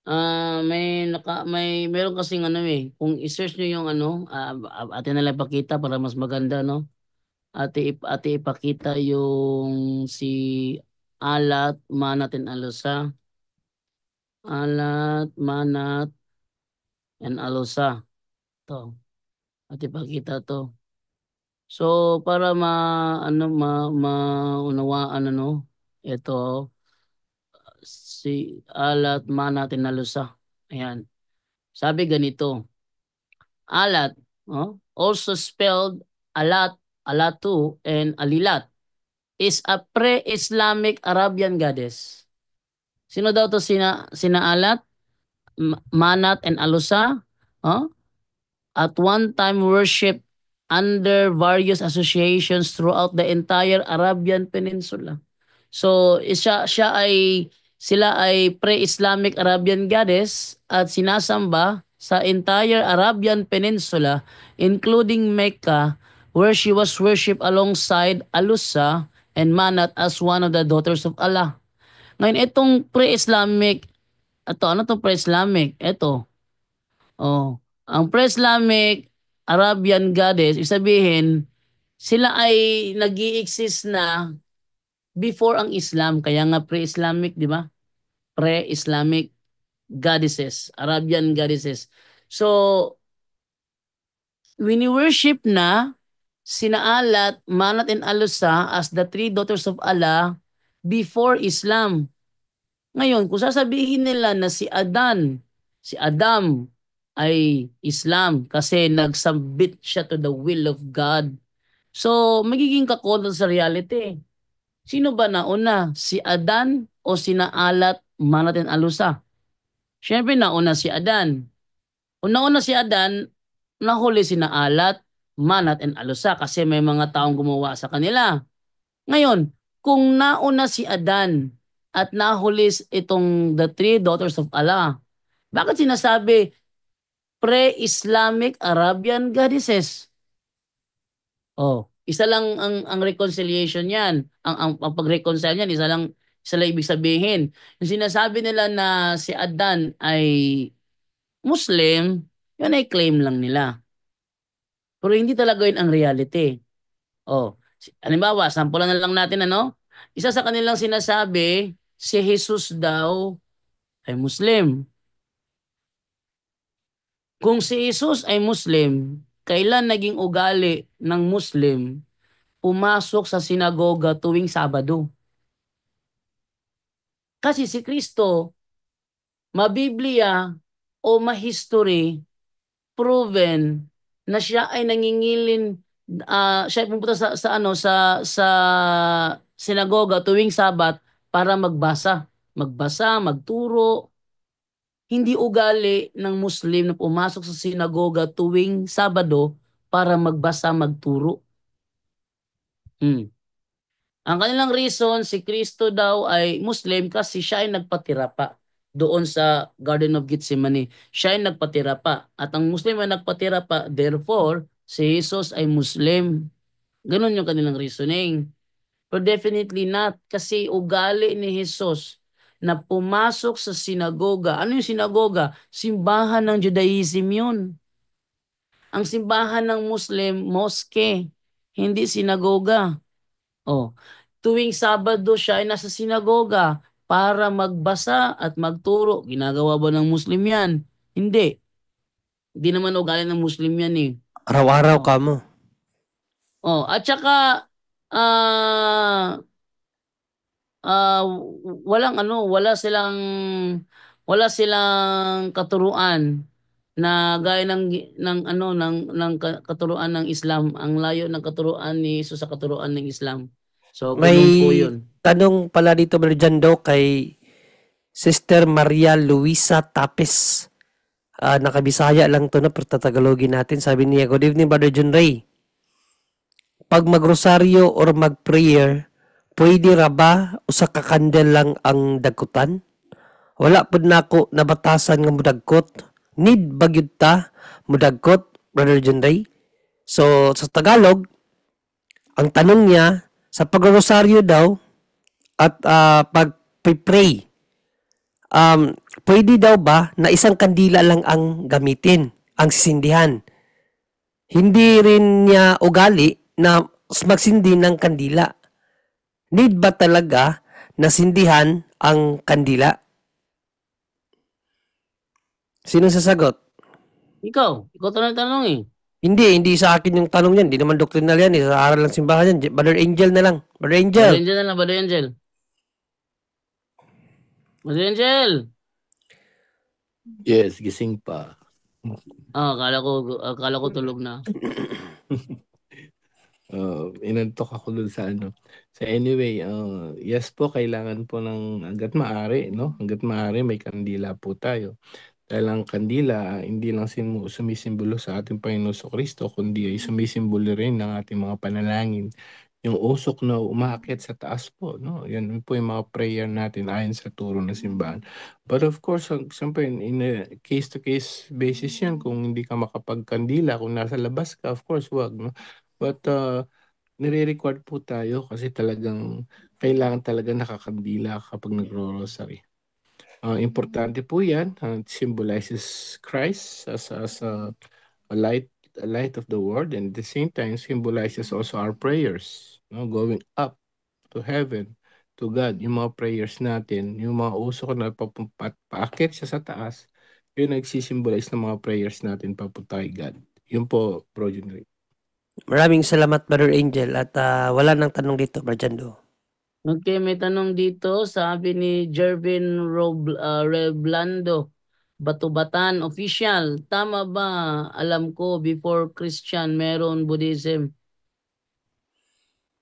meron kasing ano kung i-search niyo yung ano, atin na lang ipakita para mas maganda, no? Ate ipakita yung si Alat, Manat, and Alusa. Alat, Manat, and Alusa. To. Ate ipakita to. So para maunawaan ito si Alat, Manat, and Alusa. Ayan. Sabi ganito. Alat, also spelled Alat, Alatu, and Alilat, is a pre-Islamic Arabian goddess. Sino daw to sina Alat, Manat, and Alusa? Oh? At one time worship under various associations throughout the entire Arabian Peninsula. So sila ay pre-Islamic Arabian goddess at sinasamba sa entire Arabian Peninsula including Mecca where she was worshipped alongside Alusa and Manat as one of the daughters of Allah. Ngayon itong pre-Islamic, ano to pre-Islamic? Ito. Oh, ang pre-Islamic Arabian goddess, ibig sabihin sila ay nag-i-exist na before ang Islam, kaya nga pre-Islamic, di ba? Pre-Islamic goddesses, Arabian goddesses. So, wini-worship na sina Alat, Manat, and Alusa as the three daughters of Allah before Islam. Ngayon, kung sasabihin nila na si Adam ay Islam kasi nag-submit siya to the will of God. So, magiging kakontra sa reality. Sino ba nauna? Si Adan o sina Alat, Manat, and Alusa? Siyempre nauna si Adan. Kung nauna si Adan, nahuli sina Alat, Manat, and Alusa kasi may mga taong gumawa sa kanila. Ngayon, kung nauna si Adan at nahuli itong the three daughters of Allah, bakit sinasabi pre-Islamic Arabian goddesses? Oh, isa lang ang reconciliation niyan. Ang pag-reconcile niyan, isa lang ibig sabihin. Yung sinasabi nila na si Adan ay Muslim, yun ay claim lang nila. Pero hindi talaga yun ang reality. Oh, halimbawa, sampulan na lang natin isa sa kanilang sinasabi, si Jesus daw ay Muslim. Kung si Jesus ay Muslim, kailan naging ugali ng Muslim pumasok sa sinagoga tuwing Sabado? Kasi si Kristo, mabiblia o mahistory, proven na siya ay nangingilin, siya ay pumunta sa sinagoga tuwing Sabat para magbasa, magturo. Hindi ugali ng Muslim na pumasok sa sinagoga tuwing Sabado para magbasa, magturo. Ang kanilang reason, si Kristo daw ay Muslim kasi siya ay nagpatira pa doon sa Garden of Gethsemane. Siya ay nagpatira pa. At ang Muslim ay nagpatira pa, therefore, si Jesus ay Muslim. Ganun yung kanilang reasoning. But definitely not. Kasi ugali ni Jesus na pumasok sa sinagoga. Ano yung sinagoga? Simbahan ng Judaism yun. Ang simbahan ng Muslim, mosque, hindi sinagoga. Oh, tuwing Sabado siya ay nasa sinagoga para magbasa at magturo. Ginagawa ba ng Muslim yan? Hindi. Hindi naman ugali ng Muslim yan eh. Araw-araw Oh. ka mo. Oh, at saka ah walang ano, wala silang katuruan na gaya ng ano katuruan ng Islam. Ang layo ng katuruan ni Jesus sa katuruan ng Islam. So May kinumpo 'yun. tanong pala dito, Brother Jando, kay Sister Maria Luisa Tapes. Nakabisaya lang to na, pero tatagalogin natin. Sabi niya, good evening, Brother John Ray. Pag magrosaryo or mag-prayer, pwede ra ba usa ka kandel lang ang dagkutan? Wala pud nako nabatasan nga mudagkot. Need ba gyud ta mudagkot, Brother John Ray? So sa Tagalog, ang tanong niya, sa pagrosaryo daw at pag-pray, pwede daw ba na isang kandila lang ang gamitin, ang sisindihan? Hindi rin niya ugali na magsindi ng kandila. Need ba talaga na sindihan ang kandila? Sino sasagot? Ikaw tanong eh. Hindi sa akin yung tanong yan. Hindi naman doktrinal yan. Sa aral ng simbahan yan. Brother Angel na lang. Brother Angel. Brother Angel na lang, Brother Angel. Brother Angel. Yes, gising pa. Akala ko tulog na. Inantok ako dun sa ano. So anyway, yes po, kailangan po ng hanggat maaari, no? Hanggat maaari may kandila po tayo. Dahil ang kandila, hindi lang sumisimbolo sa ating Panginoon Kristo, kundi ay sumisimbolo rin ng ating mga panalangin. Yung usok na umaakyat sa taas po, no? Yan po yung mga prayer natin ayon sa turo ng simbahan. But of course, siyempre, in a case-to-case basis yan, kung hindi ka makapagkandila, kung nasa labas ka, of course, wag, no? But nire-record po tayo kasi talagang kailangan talaga nakakandila kapag nagro-rosary. Importante po yan. It symbolizes Christ as a light of the world, and at the same time symbolizes also our prayers, no? Going up to heaven, to God. Yung mga prayers natin, yung mga usok na paakit siya sa taas, yun nagsisimbolize ng mga prayers natin papunta kay God. Yun po, Bro Junry. Maraming salamat, Brother Angel. At wala nang tanong dito, Brother Jando. Okay, may tanong dito. Sabi ni Jervin Reblando, Batubatan Official. Tama ba? Alam ko, before Christian, meron Buddhism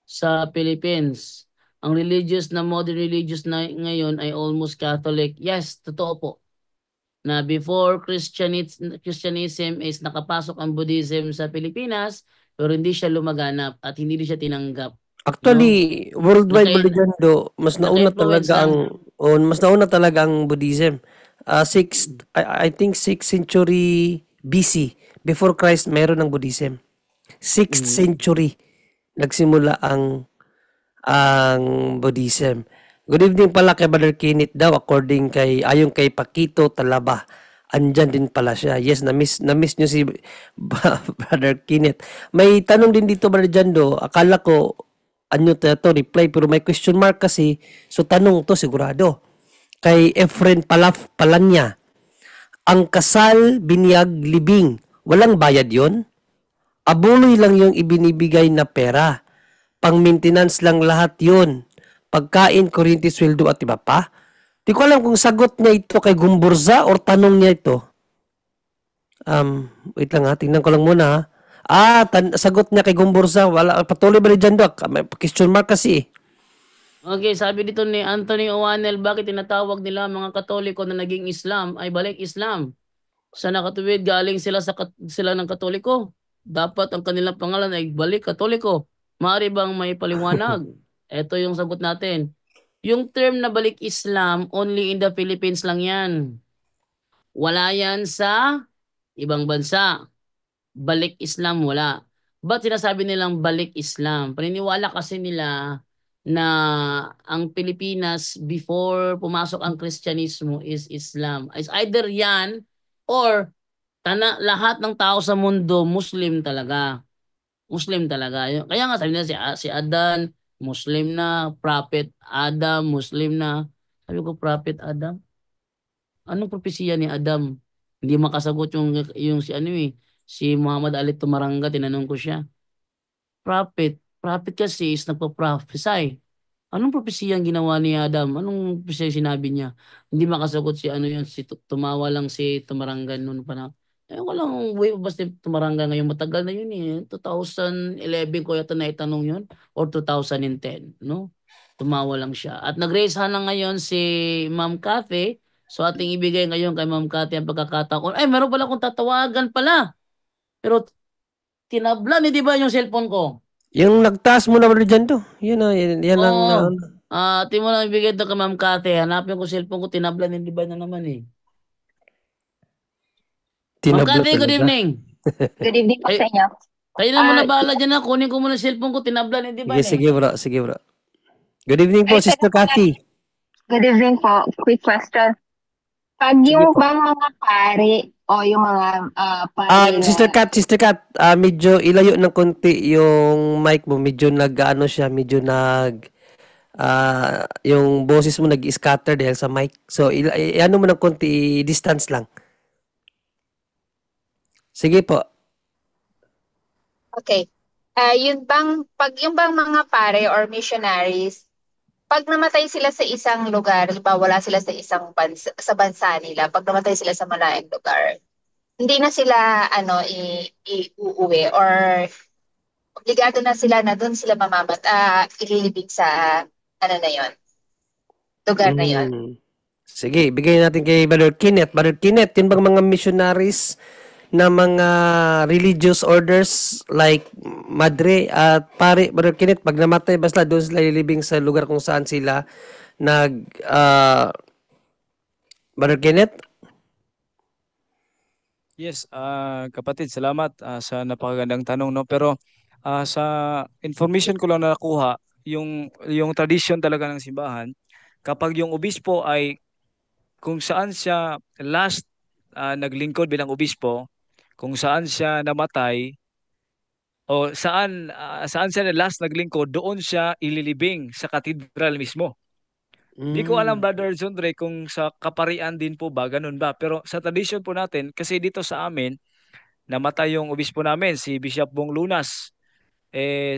sa Philippines. Ang modern religious na ngayon ay almost Catholic. Yes, totoo po. Na before Christianism is nakapasok ang Buddhism sa Pilipinas, pero hindi siya lumaganap at hindi din siya tinanggap. Actually, worldwide, Naka- Brother Jando, mas nauna naka-influence talaga ang Buddhism. I think 6th century BC, before Christ, meron ng Buddhism. 6th century nagsimula ang Buddhism. Good evening pala kay Brother Kenneth daw, ayon kay Paquito Talaba. Andyan din pala siya. Yes, na-miss nyo si Brother Kenneth. May tanong din dito, Brother Jando. Akala ko to reply, pero may question mark kasi. So tanong to sigurado. Kay Efren Palanya. Ang kasal, binyag, libing, walang bayad yon? Abuloy lang yung ibinibigay na pera. Pang-maintenance lang lahat yon. Pagkain, kuryente, sweldo at iba pa. Di ko alam kung sagot niya ito kay Gumburza or tanong niya ito. Wait lang ha. Tingnan ko lang muna ha. Sagot niya kay Gumburza. Wala, patuloy ba dyan, Doc? May question mark kasi. Okay, sabi dito ni Anthony Owanel, bakit tinatawag nila mga Katoliko na naging Islam ay balik Islam? Sa nakatuwid, galing sila ng Katoliko. Dapat ang kanilang pangalan ay balik Katoliko. Maaari bang may paliwanag? Ito yung sagot natin. Yung term na balik Islam, only in the Philippines lang yan. Wala yan sa ibang bansa. Balik Islam, wala. Ba't sinasabi nilang balik Islam? Paniniwala kasi nila na ang Pilipinas before pumasok ang Kristyanismo is Islam. Is either yan or lahat ng tao sa mundo Muslim talaga. Muslim talaga. Kaya nga sabi nila si Adan, Muslim na. Prophet Adam, Muslim na. Sabi ko, Prophet Adam? Anong propesya ni Adam? Hindi makasagot yung si ano si Muhammad Ali Tumaranga, tinanong ko siya. Prophet kasi is nagpa-prophesy. Anong propesya ang ginawa ni Adam? Anong propesya yung sinabi niya? Hindi makasagot si ano yun, tumawa lang si Tumarangan noon pa na. Walang way basta Tumarangan ngayon, matagal na yun 2011 ko yata na itanong yun or 2010, no? Tumawa lang siya. At nag-raise hand na ngayon si Ma'am Cathy. So ating ibigay ngayon kay Ma'am Cathy ang pagkakataon. Ay, meron pala akong tatawagan pala. Pero tinablan, di ba yung cellphone ko? Yung nagtaas mo na Brother Jando. Yan ang Oo. Di mo lang ibigay ito kay Ma'am Cathy. Hanapin ko cellphone ko, tinablan, hindi ba na naman Ma'am tinablo Cathy, good talaga. evening. Good evening po sa Ay, inyo. kayo na muna bahala dyan na. Kunin ko muna cellphone ko, tinablan, hindi ba Sige bro, sige bro. Good evening po, Ay, Sister Cathy. Good evening po. Quick question. Pag Sige yung po. bang mga pare o yung mga pare Sister na Kat, medyo ilayo ng konti yung mic mo. Medyo nag-ano siya, medyo yung boses mo nag-scatter dahil sa mic. So, ano mo ng konti, distance lang. Sige po. okay. Pag yung bang mga pare or missionaries, pag namatay sila sa isang lugar, halimbawa wala sila sa isang bansa nila, pag namatay sila sa malayong lugar, hindi na sila iuuwi or obligado na sila na doon sila ililibing sa ano na yon, lugar na yon. Sige, bigay natin kay Brother Kenneth. Brother Kenneth, yun bang mga missionaries na mga religious orders like Madre at Pare, Brother Kenneth, pag namatay basta doon sila ililibing sa lugar kung saan sila Brother Kenneth? Yes, kapatid, salamat sa napakagandang tanong, no. Pero sa information ko lang na nakuha, yung tradition talaga ng simbahan, kapag yung obispo ay kung saan siya last naglingkod bilang obispo, kung saan siya namatay o saan siya last naglingkod, doon siya ililibing sa katedral mismo. Di ko alam, Brother Jondre, kung sa kaparian din po ba, ganun ba? Pero sa tradition po natin, kasi dito sa amin, namatay yung obispo namin, si Bishop Bong Lunas.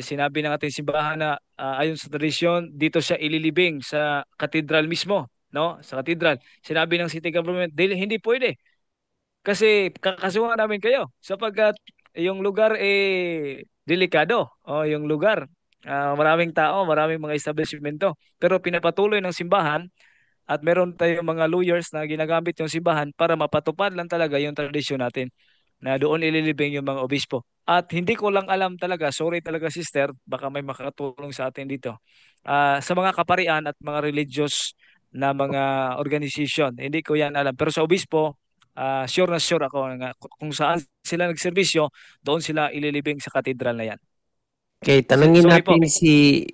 Sinabi ng ating simbahan na ayon sa tradisyon, dito siya ililibing sa katedral mismo, no? Sa katedral. Sinabi ng city government, hindi pwede. Kasi kakasuhan namin kayo sapagkat yung lugar delikado. O yung lugar, maraming tao, maraming mga establishmento. Pero pinapatuloy ng simbahan at meron tayong mga lawyers na ginagamit yung simbahan para mapatupad lang talaga yung tradisyon natin na doon ililibing yung mga obispo. At hindi ko lang alam talaga, sorry talaga sister, baka may makatulong sa atin dito. Sa mga kaparian at mga religious na mga organization, hindi ko yan alam. Pero sa obispo, sure na sure ako nga kung saan sila nagserbisyo, doon sila ililibing sa katedral na yan. Okay, tanungin Sorry po. natin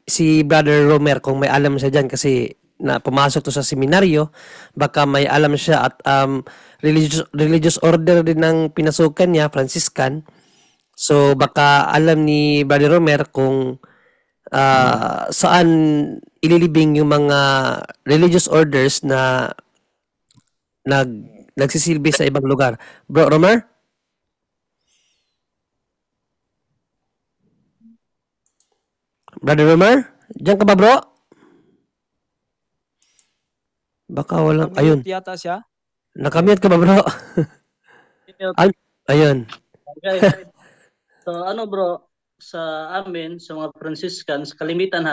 si Brother Romer kung may alam siya dyan kasi na pumasok to sa seminaryo, baka may alam siya at religious order din ng pinasukan niya, Franciscan. So baka alam ni Brother Romer kung saan ililibing yung mga religious orders na nagsisilbi sa ibang lugar. Bro Romer? Brother Romer? Diyan ka ba, bro? Baka walang... Ayun. Nakamute yata siya. Nakamute ka ba, bro? Ayun. Okay. So bro, sa amin, sa mga Franciscans, kalimitan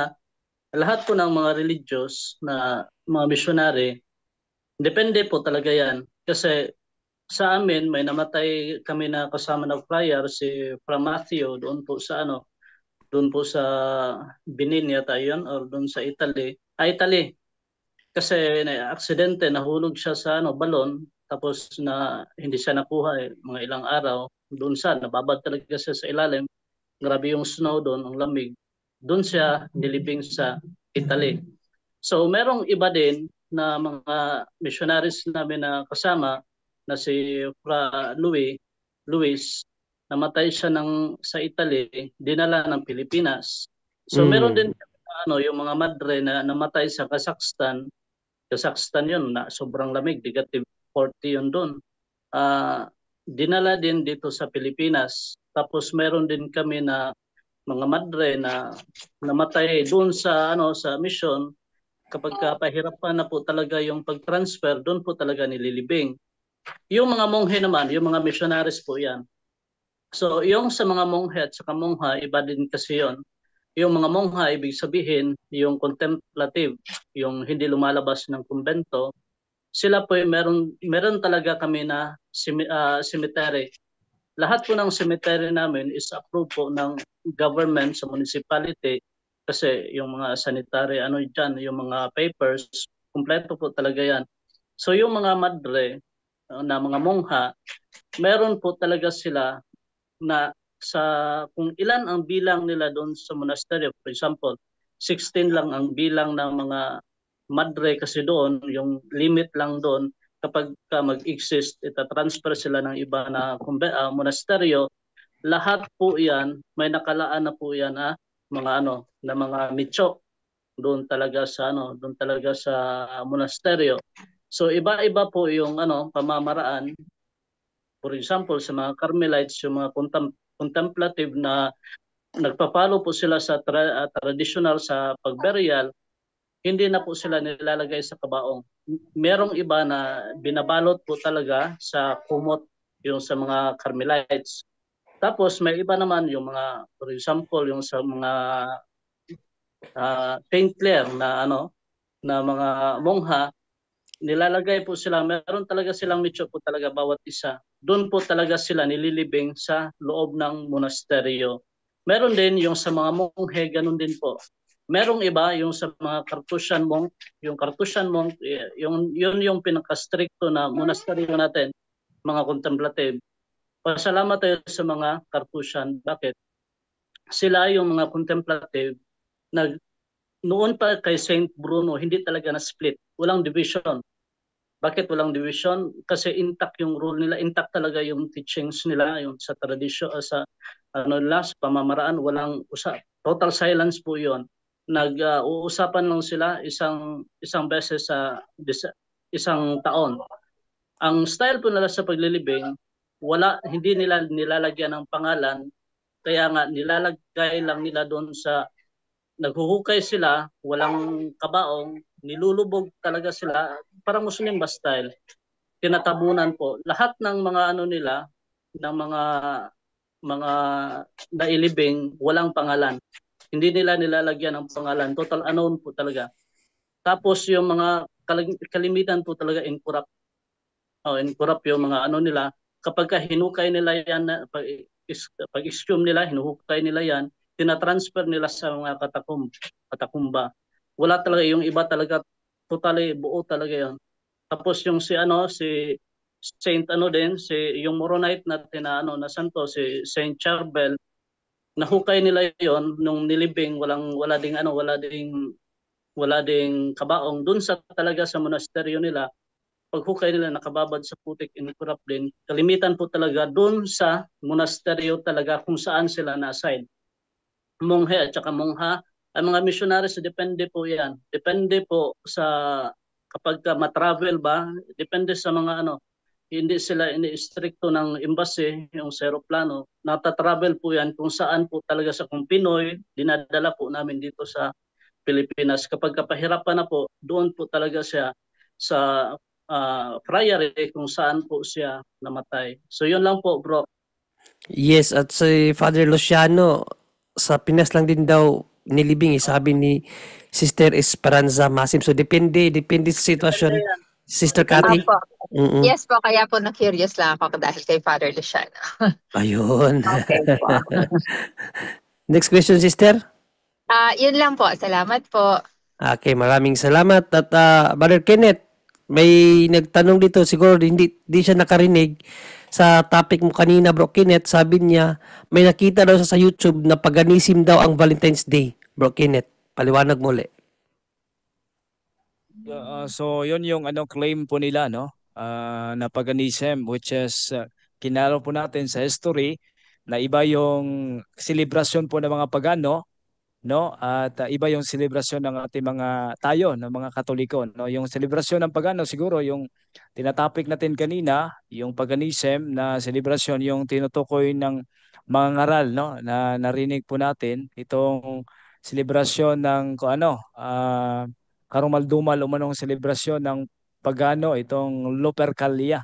lahat po ng mga religious na mga missionary, depende po talaga yan. Kasi sa amin, may namatay kami na kasama ng friar, si Fra Matthew, doon po sa Benin yata yun, or doon sa Italy. Italy. Kasi aksidente, nahulog siya sa balon, tapos hindi siya nakuha mga ilang araw. Doon nababad talaga siya sa ilalim. Grabe yung snow doon, ang lamig. Doon siya nilibing sa Italy. So merong iba din na mga missionaries namin na kasama na si Fra Luis, namatay siya sa Italy, dinala ng Pilipinas. So meron din yung mga madre na namatay sa Kazakhstan. Kazakhstan yun, na sobrang lamig, -40 yun doon. dinala din dito sa Pilipinas. Tapos meron din kami na mga madre na namatay doon sa sa mission. Kapag pahirapan na po talaga yung pag-transfer, doon po talaga nililibing. Yung mga monghe naman, yung mga missionaries po yan. So yung sa mga monghe at saka mongha, iba din kasi yon. Yung mga mongha, ibig sabihin, yung contemplative, yung hindi lumalabas ng kumbento, sila po meron talaga kami na cemetery. Lahat po ng cemetery namin is approved po ng government sa municipality kasi yung mga sanitary diyan, yung mga papers, kumpleto po talaga yan. So yung mga madre na mga mongha, meron po talaga sila na sa kung ilan ang bilang nila doon sa monastery. For example, 16 lang ang bilang ng mga madre kasi doon, yung limit lang doon kapag mag-exist, itatransfer sila ng iba na monasteryo, lahat po yan, may nakalaan na po yan mga na mga nicho doon talaga sa doon talaga sa monasteryo. So iba-iba po yung pamamaraan. For example, sa mga Carmelites, yung mga contemplative na nagpapalo po sila sa traditional sa pagburial, hindi na po sila nilalagay sa kabaong. Merong iba na binabalot po talaga sa kumot, yung sa mga Carmelites. Tapos may iba naman yung mga, for example, yung sa mga Saint Clare na na mga mongha, nilalagay po sila, meron talaga silang nicho po talaga bawat isa. Doon po talaga sila nililibing sa loob ng monasteryo. Meron din yung sa mga monghe, ganun din po. Merong iba yung sa mga Carthusian monk, yung Carthusian monk, yun yung pinaka-stricto na monasteryo natin, mga contemplative. Pasalamat tayo sa mga Carthusian. Bakit? Sila yung mga contemplative na noon pa kay Saint Bruno, hindi talaga na-split. Walang division. Bakit walang division? Kasi intact yung rule nila, intact talaga yung teachings nila, yung sa tradisyon, sa sa pamamaraan, walang total silence po yon. Nag-uusapan lang sila isang beses sa isang taon. Ang style po nila sa paglilibing, hindi nila nilalagyan ng pangalan, kaya nga nilalagay lang nila doon sa naghuhukay sila, walang kabaong, nilulubog talaga sila, parang Muslim ba style. Tinatabunan po. Lahat ng mga nila, ng mga nailibing, walang pangalan. Hindi nila nilalagyan ng pangalan. Total unknown po talaga. Tapos yung mga kalimitan po talaga incorrupt. Incorrupt yung mga nila. Kapag hinukay nila yan, pag-exhume nila, hinuhukay nila yan, tinatransfer nila sa mga katakumba. Wala talaga, yung iba talaga, totally buo talaga yan. Tapos yung si Saint yung Moronite natin na santo, si Saint Charbel, nahukay nila yon nung nilibing, wala ding kabaong dun sa talaga sa monasteryo nila. Paghukay nila nakababad sa putik, incorrupt din. Kalimitan po talaga dun sa monasteryo talaga kung saan sila na-assign. Monghe at saka mongha, ang mga missionaries, depende po yan. Depende po sa kapag matravel ba, depende sa mga hindi sila ini-stricto ng embassy, yung sa aeroplano. Nata-travel po yan kung saan po talaga sa kung Pinoy, dinadala po namin dito sa Pilipinas. Kapag kapahirapan na po, doon po talaga siya sa friary kung saan po siya namatay. So yun lang po, bro. Yes, at si Father Luciano, sa Pinas lang din daw nilibing, sabi ni Sister Esperanza Masim. So depende sa sitwasyon. Sister Cathy? Apo. Mm-mm. Yes po, kaya po na-curious lang ako dahil kay Father Luciano. Ayun. Okay po. Next question, Sister. Yun lang po. Salamat po. Okay, maraming salamat. At Brother Kenneth, may nagtanong dito, siguro di siya nakarinig sa topic mo kanina, Bro Kenneth. Sabi niya, may nakita daw sa YouTube na paganism daw ang Valentine's Day. Bro Kenneth, paliwanag mo ulit. So yun yung claim po nila, no? Na paganism, which is kinaro po natin sa history na iba yung celebration po ng mga pagano no? At iba yung selebrasyon ng ating ng mga Katoliko, no? Yung selebrasyon ng pagano siguro yung tinatopic natin kanina, yung paganism na selebrasyon yung tinutukoy ng mga ngaral, no? Na narinig po natin itong selebrasyon ng kung ano, karumaldumal umanong selebrasyon ng pagano, itong Lupercalia,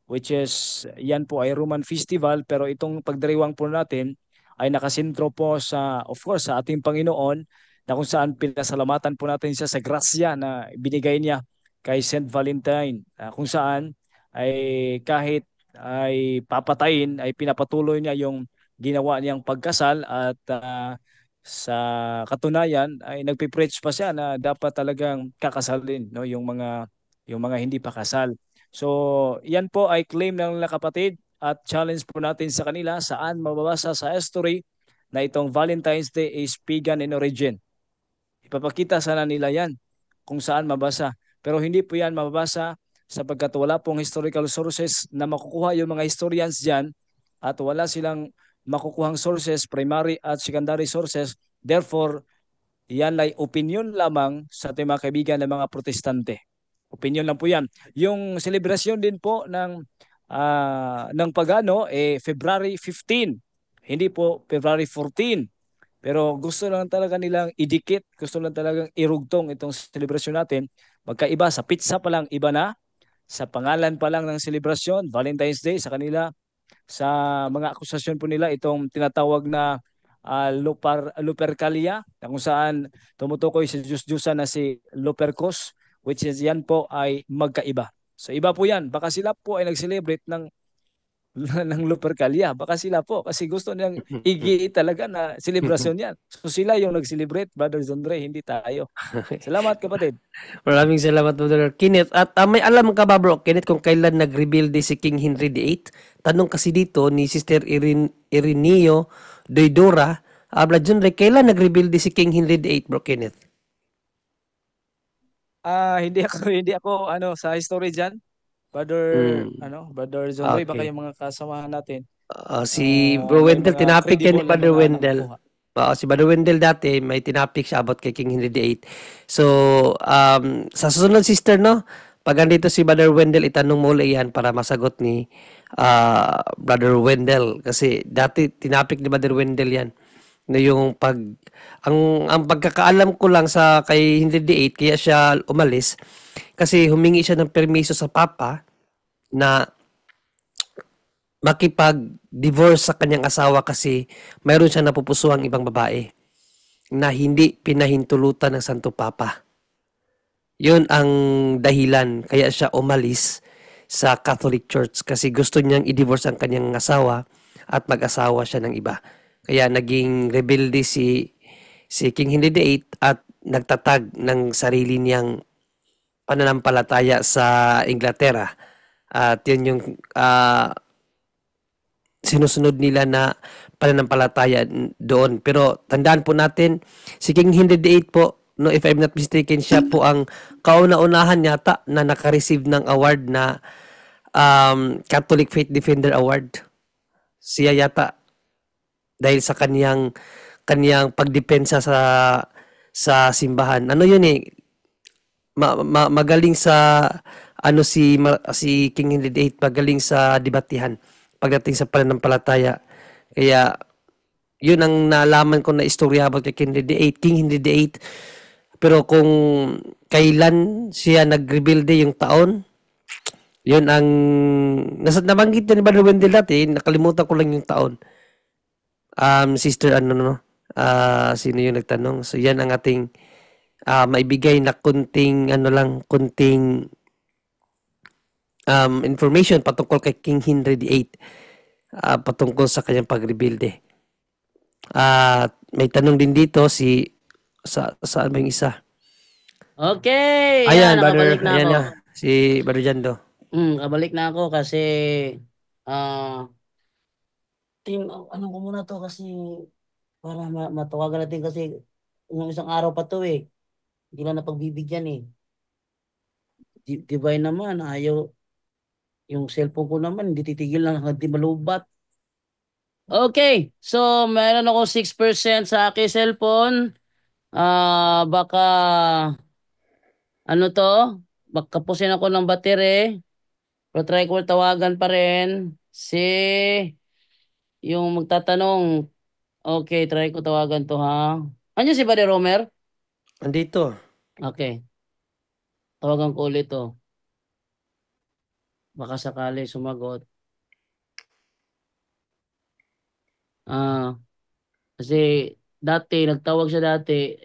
which is yan po ay Roman festival, pero itong pagdiriwang po natin ay nakasentro po sa, of course, sa ating Panginoon, na kung saan pinasalamatan po natin siya sa grasya na binigay niya kay Saint Valentine, kung saan ay kahit ay papatayin ay pinapatuloy niya yung ginawa niyang pagkasal, at sa katunayan ay nagpipreach pa siya na dapat talagang kakasalin, no, yung mga hindi pa kasal. So, yan po ay claim ng mga kapatid, at challenge po natin sa kanila saan mababasa sa history na itong Valentine's Day is pagan in origin. Ipapakita sana nila yan kung saan mabasa. Pero hindi po yan mababasa sapagkat wala pong historical sources na makukuha yung mga historians dyan, at wala silang makukuhang sources, primary at secondary sources. Therefore, yan ay opinion lamang sa ating mga kaibigan ng mga protestante. Opinion lang po yan. Yung celebration din po ng pagano February 15, hindi po February 14. Pero gusto lang talaga nilang idikit, gusto lang talagang irugtong itong celebration natin. Magkaiba sa pizza pa lang, iba na. Sa pangalan pa lang ng celebration, Valentine's Day, sa kanila, sa mga akusasyon po nila, itong tinatawag na Lupercalia, na kung saan tumutukoy sa Diyos-Diyosan na si Lupercus, which is yan po ay magkaiba. So iba po yan. Baka sila po ay nag-celebrate ng ng Lupercalia. Baka sila po kasi gusto nilang talaga na selebrasyon yan. So sila yung nag-celebrate, Brother Zondre, hindi tayo. Salamat kapatid. Maraming salamat, Brother Kenneth. At may alam ka ba, Bro Kenneth, kung kailan nag-rebuild si King Henry VIII? Tanong kasi dito ni Sister Ireneo Doidora, Brother Zondre, kailan nag-rebuild si King Henry VIII, Bro Kenneth? Hindi ako sa history diyan. Brother Zondre, baka Okay. yung mga kasamahan natin Si Bro may Wendell, mga tinapik yan ni credible na Brother mga Wendell. nakukuha. Si Brother Wendell dati, may tinapik siya about kay King Henry VIII. So, sa susunod, sister, no? Pag andito si Brother Wendell, itanong mo ulit yan para masagot ni Brother Wendell. Kasi dati, tinapik ni Brother Wendell yan. Na yung ang pagkakaalam ko lang sa kay Henry VIII, kaya siya umalis, kasi humingi siya ng permiso sa Papa na makipag-divorce sa kanyang asawa kasi mayroon siya napupusuhang ibang babae na hindi pinahintulutan ng Santo Papa. Yun ang dahilan kaya siya umalis sa Catholic Church kasi gusto niyang i-divorce ang kanyang asawa at mag-asawa siya ng iba. Kaya naging rebelde si King Henry VIII at nagtatag ng sarili niyang pananampalataya sa Inglaterra. At yun yung sinusunod nila na pananampalataya doon. Pero tandaan po natin, si King Henry VIII po, no, if I'm not mistaken, siya po ang kauna-unahan yata na naka-receive ng award na Catholic Faith Defender Award. Siya yata dahil sa kaniyang pagdepensa sa simbahan. Ano yun magaling sa si King Henry VIII, magaling sa debatihan pagdating sa pananampalataya. Kaya yun ang nalaman ko na istorya about kay King Henry VIII. Pero kung kailan siya nag-rebuild yung taon, yun ang nabanggit ni Brother Wendell dati, nakalimutan ko lang yung taon. Sister sino yung nagtanong? So yan ang ating maibigay na kunting information patungkol kay King Henry VIII, patungkol sa kanyang pag-rebuild. May tanong din dito saan ba yung isa? Okay. Ayan, Nakabalik na ayan ako. na, si Brother Jando. Kabalik na ako kasi ano ko muna to kasi para matawagan natin kasi yung isang araw pa to hindi na napagbibigyan Divine naman, ayaw. Yung cellphone ko naman, hindi titigil lang hanggang di malubat. Okay, so meron ako 6% sa aking cellphone. Baka ano to? Baka pusin ako ng battery. Pero try ko tawagan pa rin si yung magtatanong. Okay, try ko tawagan to ha. Ano si Buddy Romer? Andito. Okay, tawagan ko ulit to. Baka sakali sumagot. Ah, kasi nagtawag siya dati,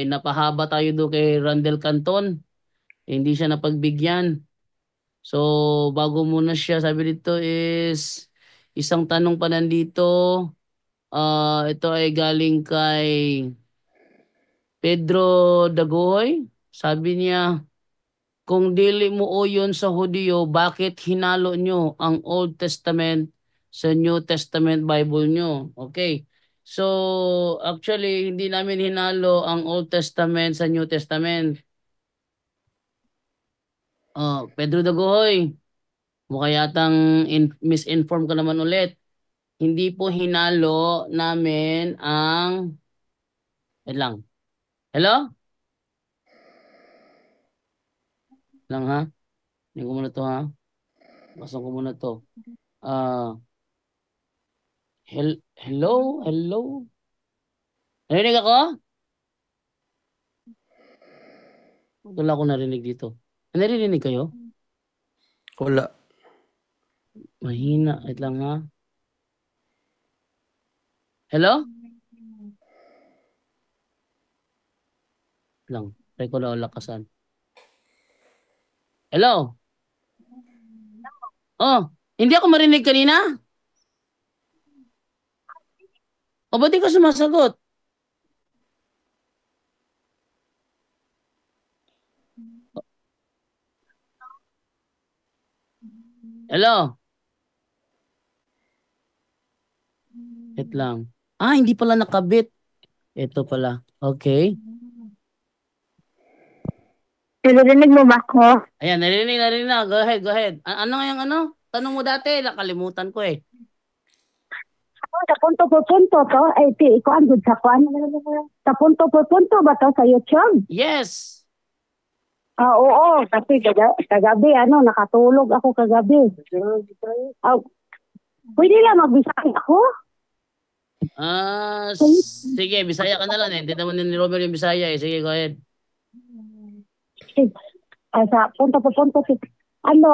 napahaba tayo doon kay Randall Canton. Hindi siya napagbigyan. So, bago muna siya, sabi dito is, isang tanong pa nandito. Ito ay galing kay Pedro Dagohoy. Sabi niya, kung dili mo o yun sa Hudiyo, bakit hinalo nyo ang Old Testament sa New Testament Bible nyo? Okay. So, actually, hindi namin hinalo ang Old Testament sa New Testament. Pedro Dagohoy, mukha yatang misinform ka naman ulit. Hindi po hinalo namin ang... Wait lang. Hello? Lang ha? Hindi ko muna to ha? Basta ko muna to. Ah, hello? Hello? Narinig ako? Wala ko narinig dito. Narinig kayo? Wala. Mahina. Wait lang ha? Hello? Lang. Try ko lang lakasan. Hello? Oh, hindi ako marinig kanina? O, ba't di ka sumasagot? Hello? Wait lang. Hindi pala nakabit. Ito pala. Okay. Narinig mo ba ako? Ayan, narinig na. Go ahead, go ahead. Ano yung ano? Tanong mo dati, nakalimutan ko eh. Sa punto por punto to, ay ti ko andun sa kwan. Sa punto por punto ba to sa YouTube? Yes. Oo, kasi kagabi nakatulog ako kagabi. Pwede lang magbisaya ako? Sige, Bisaya ka na lang eh. Hindi naman ni Robert yung Bisaya eh. Sige, go ahead. Sa punto por punto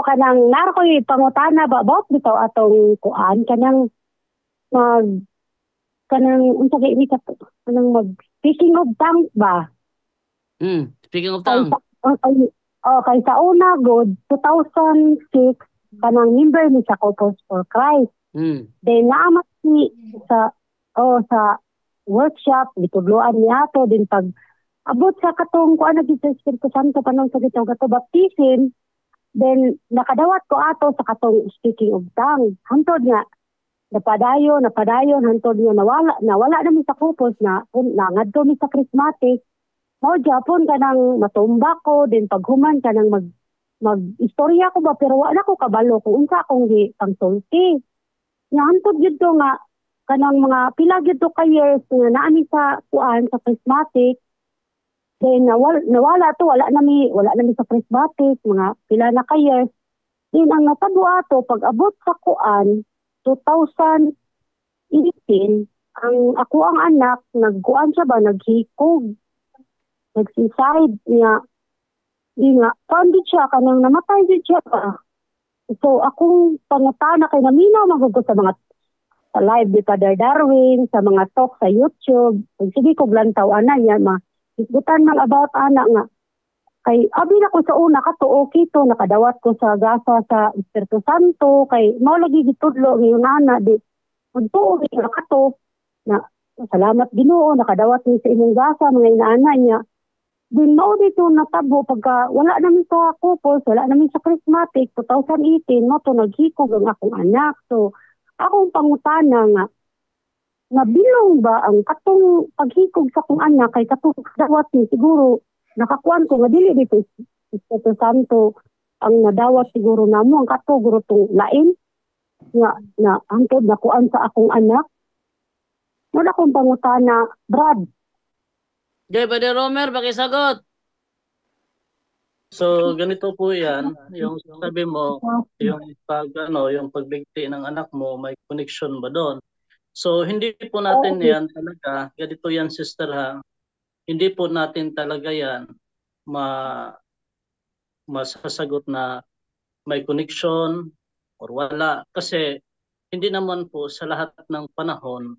kanang naro ko pangutana ba about bitaw atong kuan kanang unsa kay ini kanang mag speaking of tongues ba? Speaking of tongue. Kay sa una good 2006 kanang member ni sa Couples for Christ. Then naamat ni sa workshop gitudloan niya to din pag abot sa katong kuan naging sa Espiritu Santo panong sa gitong kato baptism, then nakadawat ko ato sa katong speaking of tongues. Hantod nga napadayon hantod nga nawala na mi sa kupos na ngadto mi sa charismatic. Mao gyapon kanang matumba ko din paghuman kanang mag-istorya ko ba pero wala ko kabalo kung unsa akong pangsulti. Nga hantod gyud to nga kanang mga pila gyud to ka years nga naa mi sa kuan sa charismatic. Then wala na mi sa charismatic mga pila na ka years. Then ang natabo ato pag abot sa kuan 2018 ang ako ang anak nagkuan siya ba naghikog nag-suicide niya pandit siya kanang namatay din siya pa. So akong pangutana kay naminaw magugod sa mga sa live ni Father Darwin sa mga talk sa YouTube sige ko glantaw ana niya isgutan man about ana nga kay abi na ko sa una kato okay to nakadawat ko sa gasa sa Espiritu Santo kay mao lagi gitudlo ngayon ana di magtuo nga kato na salamat Ginoo nakadawat ni sa imong gasa mga inaana niya din mao dito natabo pagka wala namin sa couple wala namin sa charismatic 2018 mo to naghikog ang akong anak so akong pangutana nga nabilong ba ang katong paghikog sa kong anak kay katong dawat ni siguro nakakuan ko nga dili dito Espiritu Santo ang nadawat siguro namo ang kato guro tong lain nga na angkod nakuan sa akong anak wala akong pangutana Brad Joy, Brother Romer, pakisagot. So ganito po 'yan, yung sabi mo, yung pagbigti ng anak mo, may connection ba doon? So hindi po natin Oo. 'yan talaga, ganito 'yan sister ha, hindi po natin talaga 'yan ma masasagot na may connection or wala. Kasi hindi naman po sa lahat ng panahon,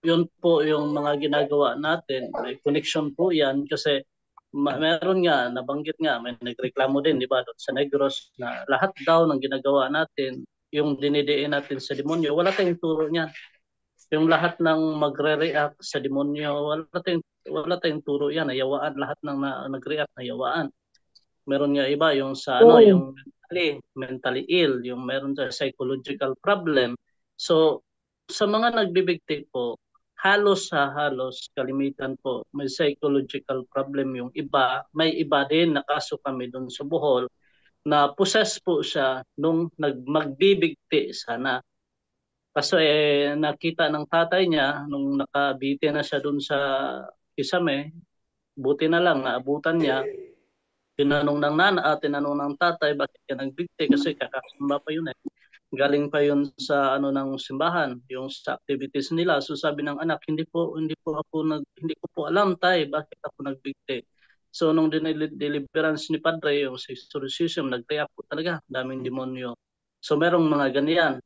yun po yung mga ginagawa natin. May connection po yan kasi meron nga, nabanggit nga, may nagreklamo din, di ba, doon sa Negros na lahat daw ng ginagawa natin, yung dinidiin natin sa demonyo, wala tayong turo niyan. Yung lahat ng magre-react sa demonyo, wala tayong turo yan, nayawaan, lahat ng nag-react, nayawaan. Meron nga iba yung sa ano, Oo. yung mentally ill, yung meron sa psychological problem. So sa mga nagbibigti po, halos kalimitan po may psychological problem yung iba. May iba din na kaso kami doon sa Bohol na possess po siya nung magbibigti sana. Kaso nakita ng tatay niya nung nakabiti na siya doon sa Kisame, buti na lang naabutan niya. Tinanong ng tatay, bakit ka nagbigti? Kasi kakasamba pa yun eh. Galing pa yun sa ano ng simbahan, yung sa activities nila. So sabi ng anak, hindi ko po alam tay, bakit ako nagbigti. So nung deliverance ni Padre, yung sa exorcism, nag-react po talaga, daming demonyo. So merong mga ganyan.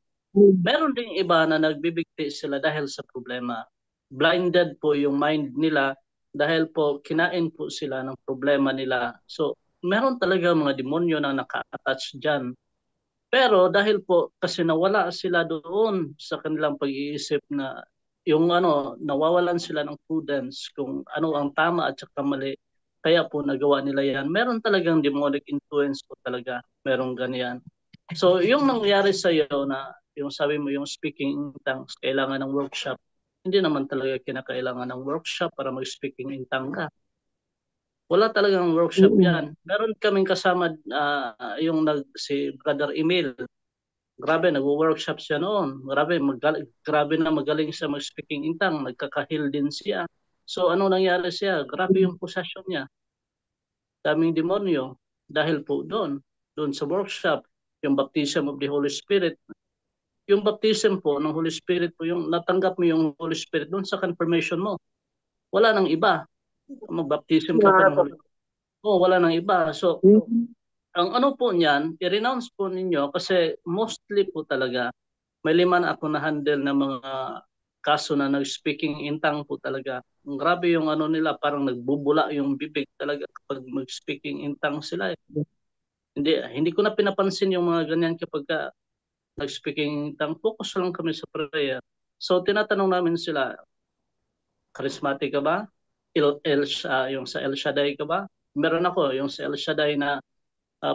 Meron ding iba na nagbibigti sila dahil sa problema. Blinded po yung mind nila dahil po kinain po sila ng problema nila. So, meron talaga mga demonyo na naka-attach dyan. Pero dahil po kasi nawala sila doon sa kanilang pag-iisip na yung nawawalan sila ng prudence kung ano ang tama at saka mali. Kaya po nagawa nila yan. Meron talagang demonic influence po talaga. Merong ganyan. So, yung nangyari sa iyo na yung sabi mo yung speaking in tongues, kailangan ng workshop. Hindi naman talaga kinakailangan ng workshop para mag-speaking in tongues ka. Wala talagang workshop yan. Meron kaming kasama si Brother Emil. Grabe, nag-workshop siya noon. Grabe na magaling siya mag-speaking in tongues. Nagkakahil din siya. So ano nangyari siya? Grabe yung possession niya. Daming demonyo. Dahil po doon sa workshop, yung baptism of the Holy Spirit. Yung baptism po ng Holy Spirit po, yung natanggap mo yung Holy Spirit doon sa confirmation mo. Wala nang iba. Mag-baptism ka pa ng Holy Spirit. Wala nang iba. So, ang ano po niyan, i-renounce po ninyo kasi mostly po talaga, may 5 na ako na-handle na mga kaso na nag-speaking in tongue po talaga. Grabe yung nila, parang nagbubula yung bibig talaga kapag mag-speaking in tongue sila. Hindi ko na pinapansin yung mga ganyan kapag nag-speaking in tongue. Focus lang kami sa prayer. So tinatanong namin sila, charismatic ka ba? Yung sa El Shaddai ka ba? Meron ako yung sa El Shaddai na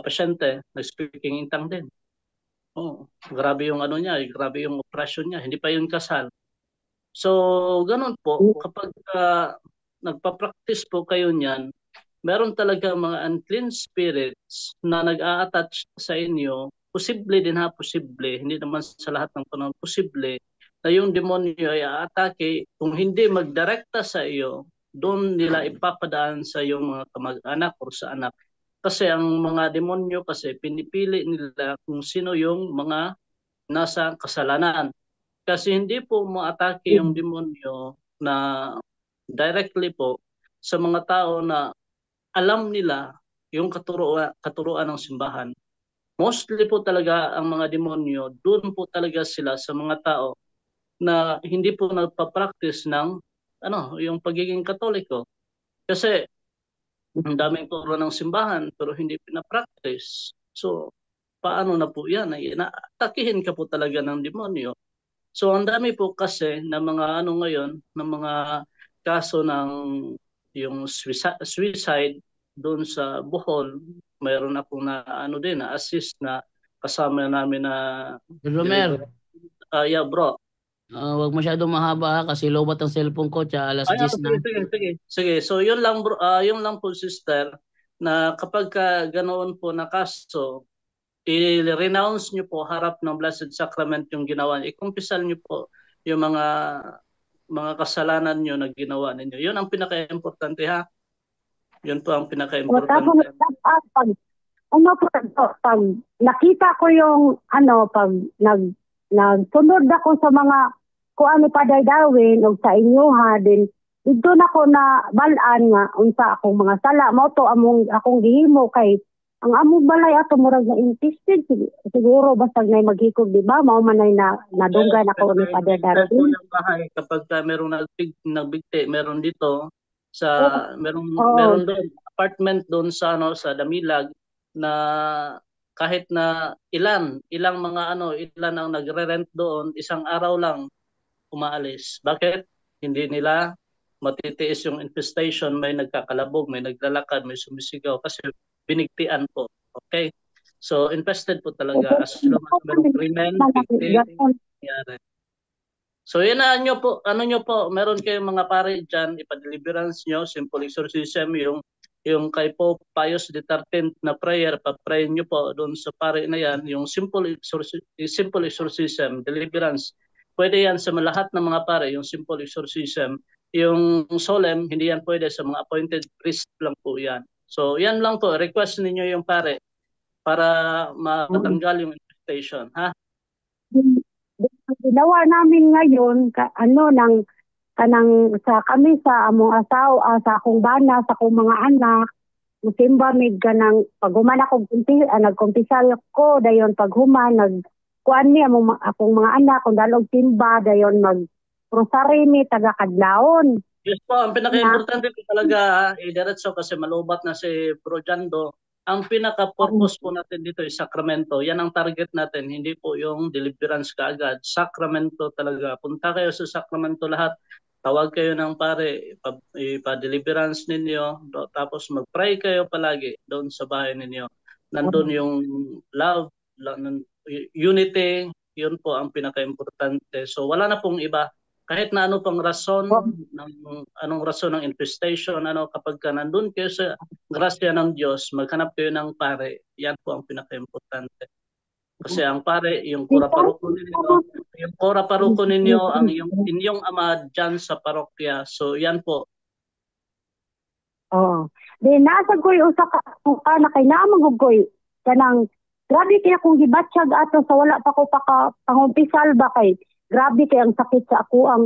pasyente, nag-speaking in tongue din. Grabe yung niya, grabe yung operasyon niya, hindi pa yun kasal. So, ganun po, kapag nagpa-practice po kayo niyan, meron talaga mga unclean spirits na nag-a-attach sa inyo, posible din posible, hindi naman sa lahat ng panahon, posible na yung demonyo ay aatake kung hindi magdirekta sa iyo, doon nila ipapadaan sa iyong mga kamag-anak o sa anak. Kasi ang mga demonyo kasi pinipili nila kung sino yung mga nasa kasalanan. Kasi hindi po maatake yung demonyo na directly po sa mga tao na alam nila yung katuruan ng simbahan. Mostly po talaga ang mga demonyo, doon po talaga sila sa mga tao na hindi po nagpa-practice ng yung pagiging Katoliko. Kasi ang daming turo ng simbahan pero hindi pina-practice. So, paano na po yan? Atakihin ka po talaga ng demonyo. So, ang dami po kasi na mga ngayon, ng mga kaso ng yung suicide doon sa Bohol. Mayroon akong na assist na kasama namin na Romer, yeah, bro. wag masyadong mahaba kasi lobat ang cellphone ko, tsaka alas 10 na. Sige. So yun lang bro, yun lang po sister na kapag ganoon po na kaso, i-renounce nyo po harap ng Blessed Sacrament yung ginawa. I-confessal nyo po yung mga mga kasalanan nyo na ginawa ninyo. Yun ang pinaka-importante ha. Yun po ang O tapos pinaka-importante. pag nakita ko yung pag nagsunod ako sa mga kuan ni Paday Darwin o sa inyo ha, din dito na ko na balaan nga unsa akong mga sala mo to akong gihimo kay ang among balay ato murag na infested siguro basta nay maghikog di ba mao man nay nadunggan ako ni Paday Darwin. Yung bahay kapag merong nagbigti, meron dito sa meron Oo. doon apartment doon sa sa Damilag na kahit na ilang mga ilan ang nagre-rent doon, isang araw lang umaalis. Bakit? Hindi nila matitiis yung infestation, may nagkakalabog, may naglalakad, may sumisigaw kasi binigtian po. Okay? So infested po talaga as long as merong krimen, bigti, nangyari. So yan na nyo po, meron kayong mga pare dyan, ipa-deliverance nyo, simple exorcism, yung kay Pope Pius XIII na prayer, pa-pray nyo po doon sa pare na yan, yung simple exorcism, deliverance. Pwede yan sa lahat ng mga pare, yung simple exorcism. Yung solemn, hindi yan pwede sa mga appointed priest lang po yan. So yan lang po, request ninyo yung pare para matanggal yung infestation, ha? Ginawa namin ngayon kanang sa kami sa among asawa sa akong bana sa akong mga anak musimba mig kanang paghuman ako nagkumpisal ko dayon paghuman kuan ni akong mga anak kung dalog timba dayon mag rosary ni taga kadlawon. Yes po, ang pinaka-importante po talaga diretso kasi malubat na si Bro Jando. Ang pinaka-purpose po natin dito is sakramento. Yan ang target natin, hindi po yung deliverance kaagad. Sakramento talaga. Punta kayo sa sakramento lahat. Tawag kayo ng pare, ipa-deliverance ninyo, tapos mag-pray kayo palagi doon sa bahay ninyo. Nandun yung love, unity, yun po ang pinaka-importante. So wala na pong iba. Kahit na ano pang rason, anong rason ng infestation, kapag ka nandun kayo sa grasya ng Diyos, maghanap kayo ng pare. Yan po ang pinaka-importante. Kasi ang pare, yung kura paruko ninyo, ang inyong ama dyan sa parokya. So yan po. Oh. Di nasa koy usa ka na kay naamang koy kanang grabe kay akong gibatsyag ato sa wala pa ko pangumpisal ba kay grabe kay ang sakit sa ako ang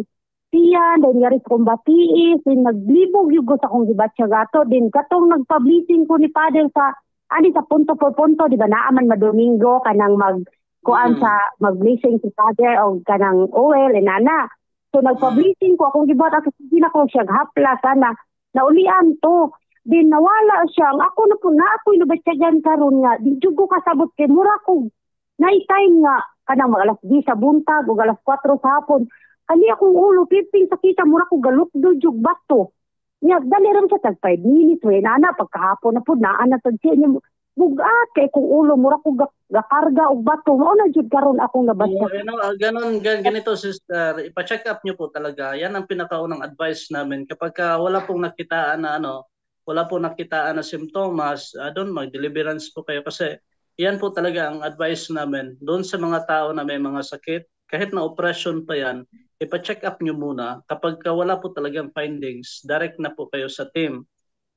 tiyan dahil nga rin kong batiis din naglibog yung sa akong gibatsyag ato din katong nagpa-blessing ko ni Padre sa punto por punto di ba naaman madomingo kanang sa mag-blessing si Padre o kanang oil inana so nagpa-blessing ko akong gibat ako sige na ko siya hapla sana naulian to din nawala siya ako na po na ako'y nabatsyagan karon nga di jud ko kasabot kay mura ko night time nga kanang mga alas 10 sa buntag o alas 4 sa hapon kani akong ulo piping sakita mura ko galok do jug bato nya dali ram sa tag 5 minutes we na pagkahapon na pud naa na tag siya bugat kay kung ulo mura ko gakarga og bato mao na jud karon akong nabatya. Ganito sister, ipa-check up nyo po talaga. Yan ang pinakaunang advice namin. Kapag wala pong nakitaan na simptomas, doon mag-deliverance po kayo kasi yan po talaga ang advice namin. Doon sa mga tao na may mga sakit, kahit na operation pa yan, ipa-check up nyo muna. Kapag wala po talagang findings, direct na po kayo sa team.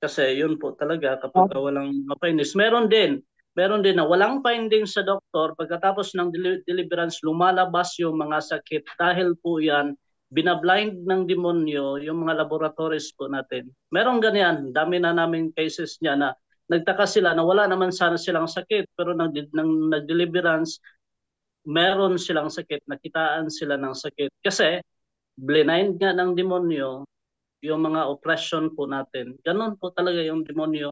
Kasi yun po talaga kapag walang findings. Meron din na walang findings sa doktor, pagkatapos ng deliverance, lumalabas yung mga sakit dahil po yan, binablind ng demonyo yung mga laboratories po natin. Meron ganyan, dami na namin cases niya na nagtaka sila na wala naman sana silang sakit, pero nag-deliverance, meron silang sakit, nakitaan sila ng sakit. Kasi blind nga ng demonyo yung mga oppression po natin. Ganon po talaga yung demonyo.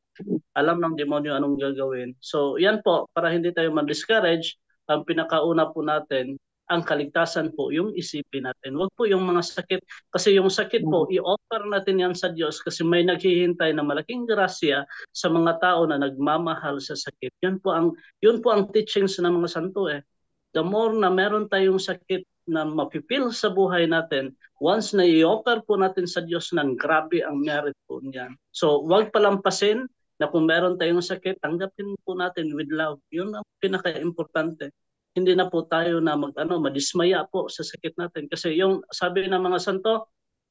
Alam ng demonyo anong gagawin. So yan po, para hindi tayo ma-discourage, ang pinakauna po natin, ang kaligtasan po, yung isipin natin. Huwag po yung mga sakit. Kasi yung sakit po, i-offer natin yan sa Diyos kasi may naghihintay na malaking grasya sa mga tao na nagmamahal sa sakit. Yun po ang teachings ng mga santo eh. The more na meron tayong sakit na mapipil sa buhay natin, once na i-offer po natin sa Diyos nan, grabe ang merit po niyan. So, huwag palampasin na kung meron tayong sakit, tanggapin po natin with love. Yun ang pinaka-importante. Hindi na po tayo na madismaya po sa sakit natin. Kasi yung sabi ng mga santo,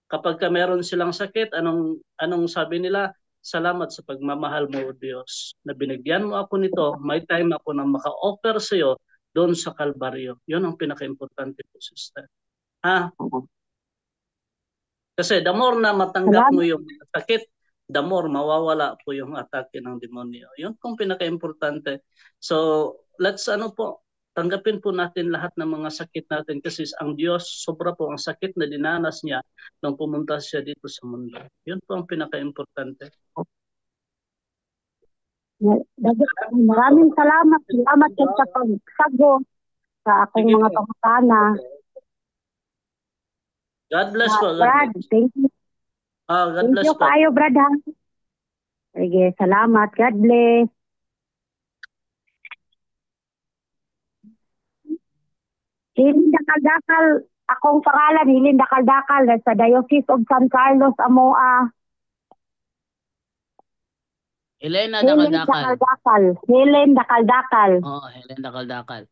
Kapag ka meron silang sakit, anong sabi nila? Salamat sa pagmamahal mo, O Diyos, na binigyan mo ako nito. May time ako na maka-offer sa iyo doon sa Kalbaryo. Yun ang pinaka-importante po, sister. Ha? Kasi the more na matanggap mo Salamat. yung sakit, the more mawawala po yung atake ng demonyo. Yun pong pinaka-importante. So, let's tanggapin po natin lahat ng mga sakit natin kasi ang Diyos, sobra po ang sakit na dinanas niya nung pumunta siya dito sa mundo. Yun po ang pinaka-importante. Maraming salamat. Salamat sa pagsagot sa akong Sige mga po. pangutana. God bless po. Brad, thank you. God Thank bless you po. kayo, Brad. Ha? Sige, salamat. God bless. Hilin Dakal-Dakal. Akong pangalan, Hilin Dakal-Dakal. Sa Diocese of San Carlos, Amoa. Elena Hilin Dakal-Dakal. Dakal-Dakal. Hilin Dakal-Dakal. Oo, Helen Dakal-Dakal.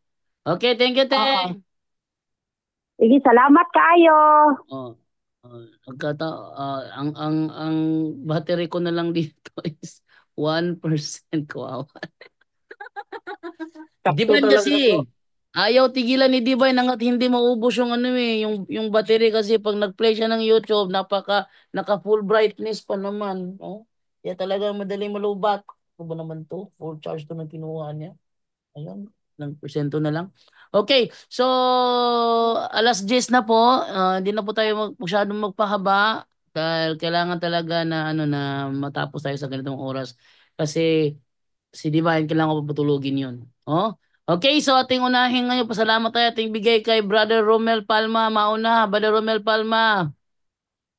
Okay, thank you, te. Oo. Sige, salamat kayo. Oh. Ang battery ko na lang dito is 1% kawawa. Divine talaga kasi, po. ayaw tigilan ni Divine hanggat hindi maubos yung yung battery kasi pag nag-play siya ng YouTube, naka full brightness pa naman. Oh. Kaya talaga madaling malubat. Ano ba naman to? Full charge to na kinuha niya. Ayun, ng persento na lang. Okay, so 10:00 na po. Hindi na po tayo masyadong magpahaba dahil kailangan talaga na na matapos tayo sa ganitong oras kasi si Divine kailangan ko papatulugin 'yun. Oh. Okay, so ating unahin ngayon, pasalamat tayo ating bigay kay Brother Romel Palma. Mauna, Brother Romel Palma.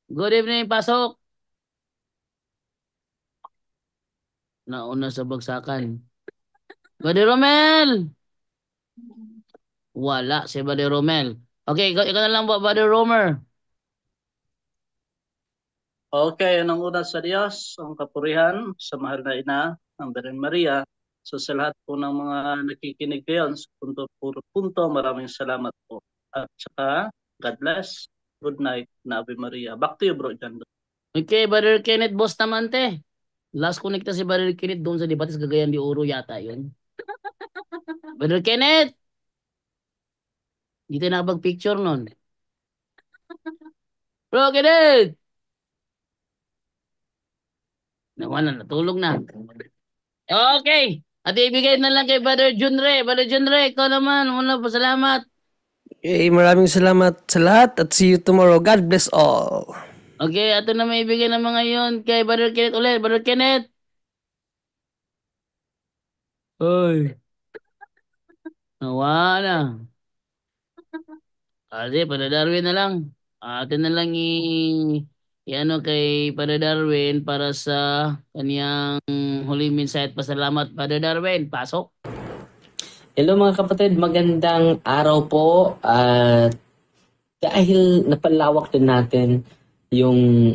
Good evening, pasok. Nauna sa bagsakan. Brother Romel. Wala si Brother Romel. Okay, ikaw na lang ba, Brother Romer? Okay, anong una sa Diyos, ang kapurihan sa mahal na ina, ang Birhen Maria. So sa lahat po ng mga nakikinig ngayon, sa puro punto, maraming salamat po. At saka, God bless. Good night, na Ave Maria. Back to you, bro, John. Okay, Brother Kenneth Bustamante. Last connect na si Brother Kenneth doon sa Dibatis Cagayan de Oro yata yun. Brother Kenneth! Dito nakapag-picture nun. Bro, Kenneth! Nawala, natulog na. Okay. At ibigay na lang kay Brother Junre. Brother Junre, ikaw naman. Muna po, salamat. Okay, maraming salamat sa lahat at see you tomorrow. God bless all. Okay, ato na may ibigay ng mga yon kay Brother Kenneth ulit. Brother Kenneth! Oy. Nawala. Kasi, Brother Darwin na lang. Atin na lang i-ano kay Brother Darwin para sa kaniyang huling mensahe at pasalamat. Brother Darwin, pasok. Hello mga kapatid, magandang araw po. At dahil napalawak din natin yung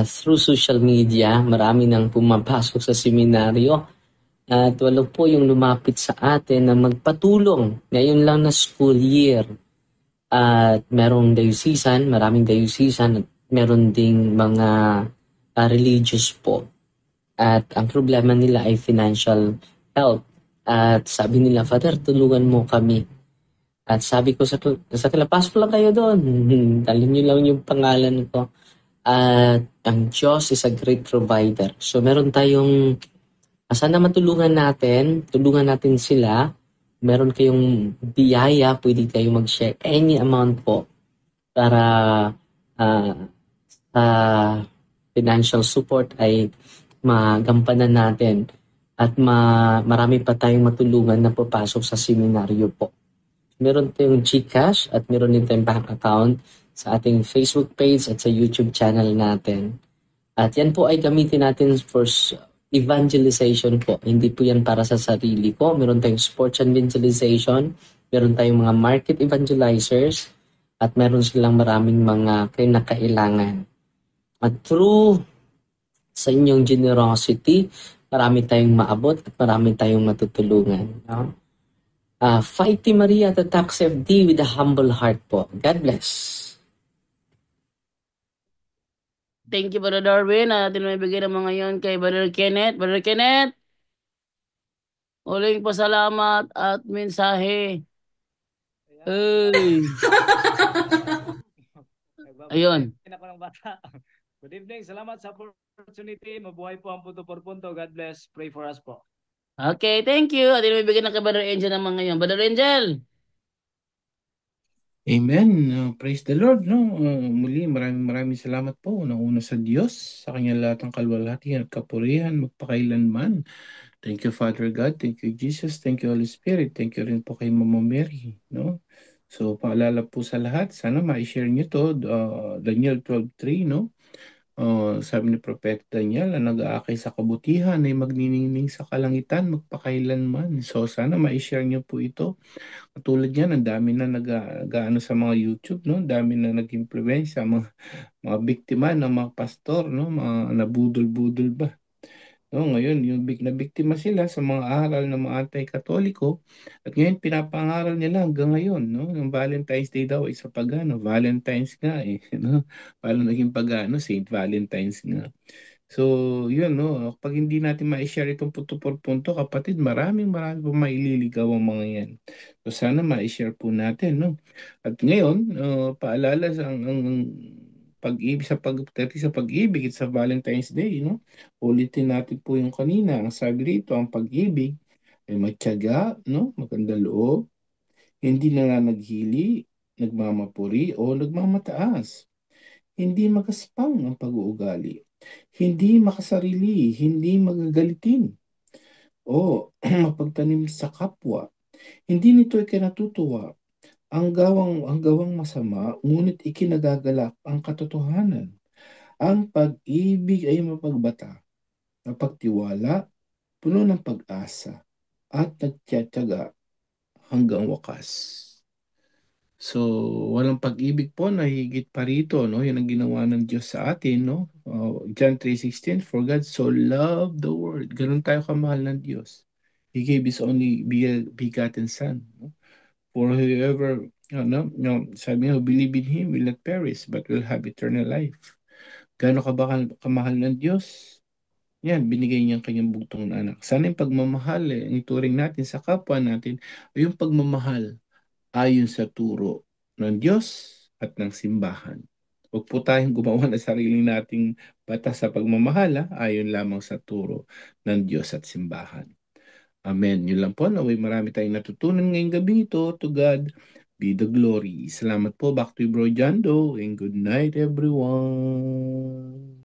through social media, marami nang pumapasok sa seminaryo. At walo po yung lumapit sa atin na magpatulong ngayon lang na school year. At merong diocesan, maraming diocesan, at meron ding mga religious po. At ang problema nila ay financial help. At sabi nila, Father, tulungan mo kami. At sabi ko sa kanila, pasok lang kayo doon. Dalhin niyo lang yung pangalan ko. At ang Diyos is a great provider. So meron tayong, sana matulungan natin sila. Meron kayong biyaya, pwede kayo mag-share any amount po para sa financial support ay magampanan natin at marami pa tayong matulungan na papasok sa seminaryo po. Meron tayong GCash at meron din tayong bank account sa ating Facebook page at sa YouTube channel natin. At yan po ay gamitin natin for evangelization po. Hindi po yan para sa sarili ko. Meron tayong sports evangelization, meron tayong mga market evangelizers, at meron silang maraming mga kinakailangan. At through sa inyong generosity, marami tayong maabot at marami tayong matutulungan. No? Fight Team Maria at Tax FD with a humble heart po. God bless. Thank you, Brother Darwin. Atin may bigay ng mga yon kay Brother Kenneth. Brother Kenneth, uling pasalamat at mensahe. Ay, ayun. Nagbabalik ako ng bata. Good evening. Salamat sa opportunity. Mabuhay po ang punto por punto. God bless. Pray for us po. Okay, thank you. Atin may bigay ng kay Brother Angel ng mga yon. Brother Angel. Amen. Praise the Lord. No? Muli, maraming salamat po. Unang-una sa Diyos, sa kanyang lahat ng kalwalhatian at kapurihan, magpakailanman. Thank you, Father God. Thank you, Jesus. Thank you, Holy Spirit. Thank you rin po kay Mama Mary. No? So, paalala po sa lahat. Sana ma-share nyo to. Daniel 12:3, no? Sabi ni Propeta Daniel, na nag-aakay sa kabutihan ay magniningning sa kalangitan, magpakailanman. So, sana ma-share nyo po ito. Katulad yan, ang dami na nag-ano sa mga YouTube, no? Ang dami na nag-influence sa mga biktima ng mga pastor, no? Mga nabudol-budol ba? No, ngayon, yung na biktima sila sa mga aral ng mga anti-katoliko at ngayon pinapangaral nila hanggang ngayon, no? Yung Valentine's Day daw ay sa pagano, Valentine's nga eh, no? Paano naging pagano, Saint Valentine's nga. So, yun, no? Pag hindi natin ma-share itong punto por punto, kapatid, maraming pa maililigaw ang mga yan. So, sana ma-share po natin, no? At ngayon, paalala ang pag-ibig sa pag-ibig at sa Valentine's Day, no? Ulitin natin po yung kanina. Ang sabi rito, ang pag-ibig ay matyaga, no? Magandang loob, hindi nananaghili, nagmamapuri o nagmamataas. Hindi magaspang ang pag-uugali. Hindi makasarili, hindi magagalitin. O mapagtanim sa kapwa. Hindi nito ikinatutuwa. Ang gawang masama, ngunit ikinagagalak ang katotohanan. Ang pag-ibig ay mapagbata, mapagtiwala, puno ng pag-asa, at nagtiyatyaga hanggang wakas. So, walang pag-ibig po na higit pa rito, no? Yan ang ginawa ng Diyos sa atin, no? John 3:16, for God so loved the world. Ganun tayo kamahal ng Diyos. He gave His only begotten Son. No? For whoever, sabi nga, who believe in Him will not perish, but will have eternal life. Gano'n ka ba kamahal ng Diyos? Yan, binigay niya ang kanyang bugtong na anak. Sana yung pagmamahal, ang ituring natin sa kapwa natin, ay yung pagmamahal ayon sa turo ng Diyos at ng simbahan. Huwag po tayong gumawa ng sarili nating batas sa pagmamahal, ayon lamang sa turo ng Diyos at simbahan. Amen. Yun lang po. Naway marami tayong natutunan ngayong gabi ito. To God be the glory. Salamat po. Back to you, Bro Jando. And good night, everyone.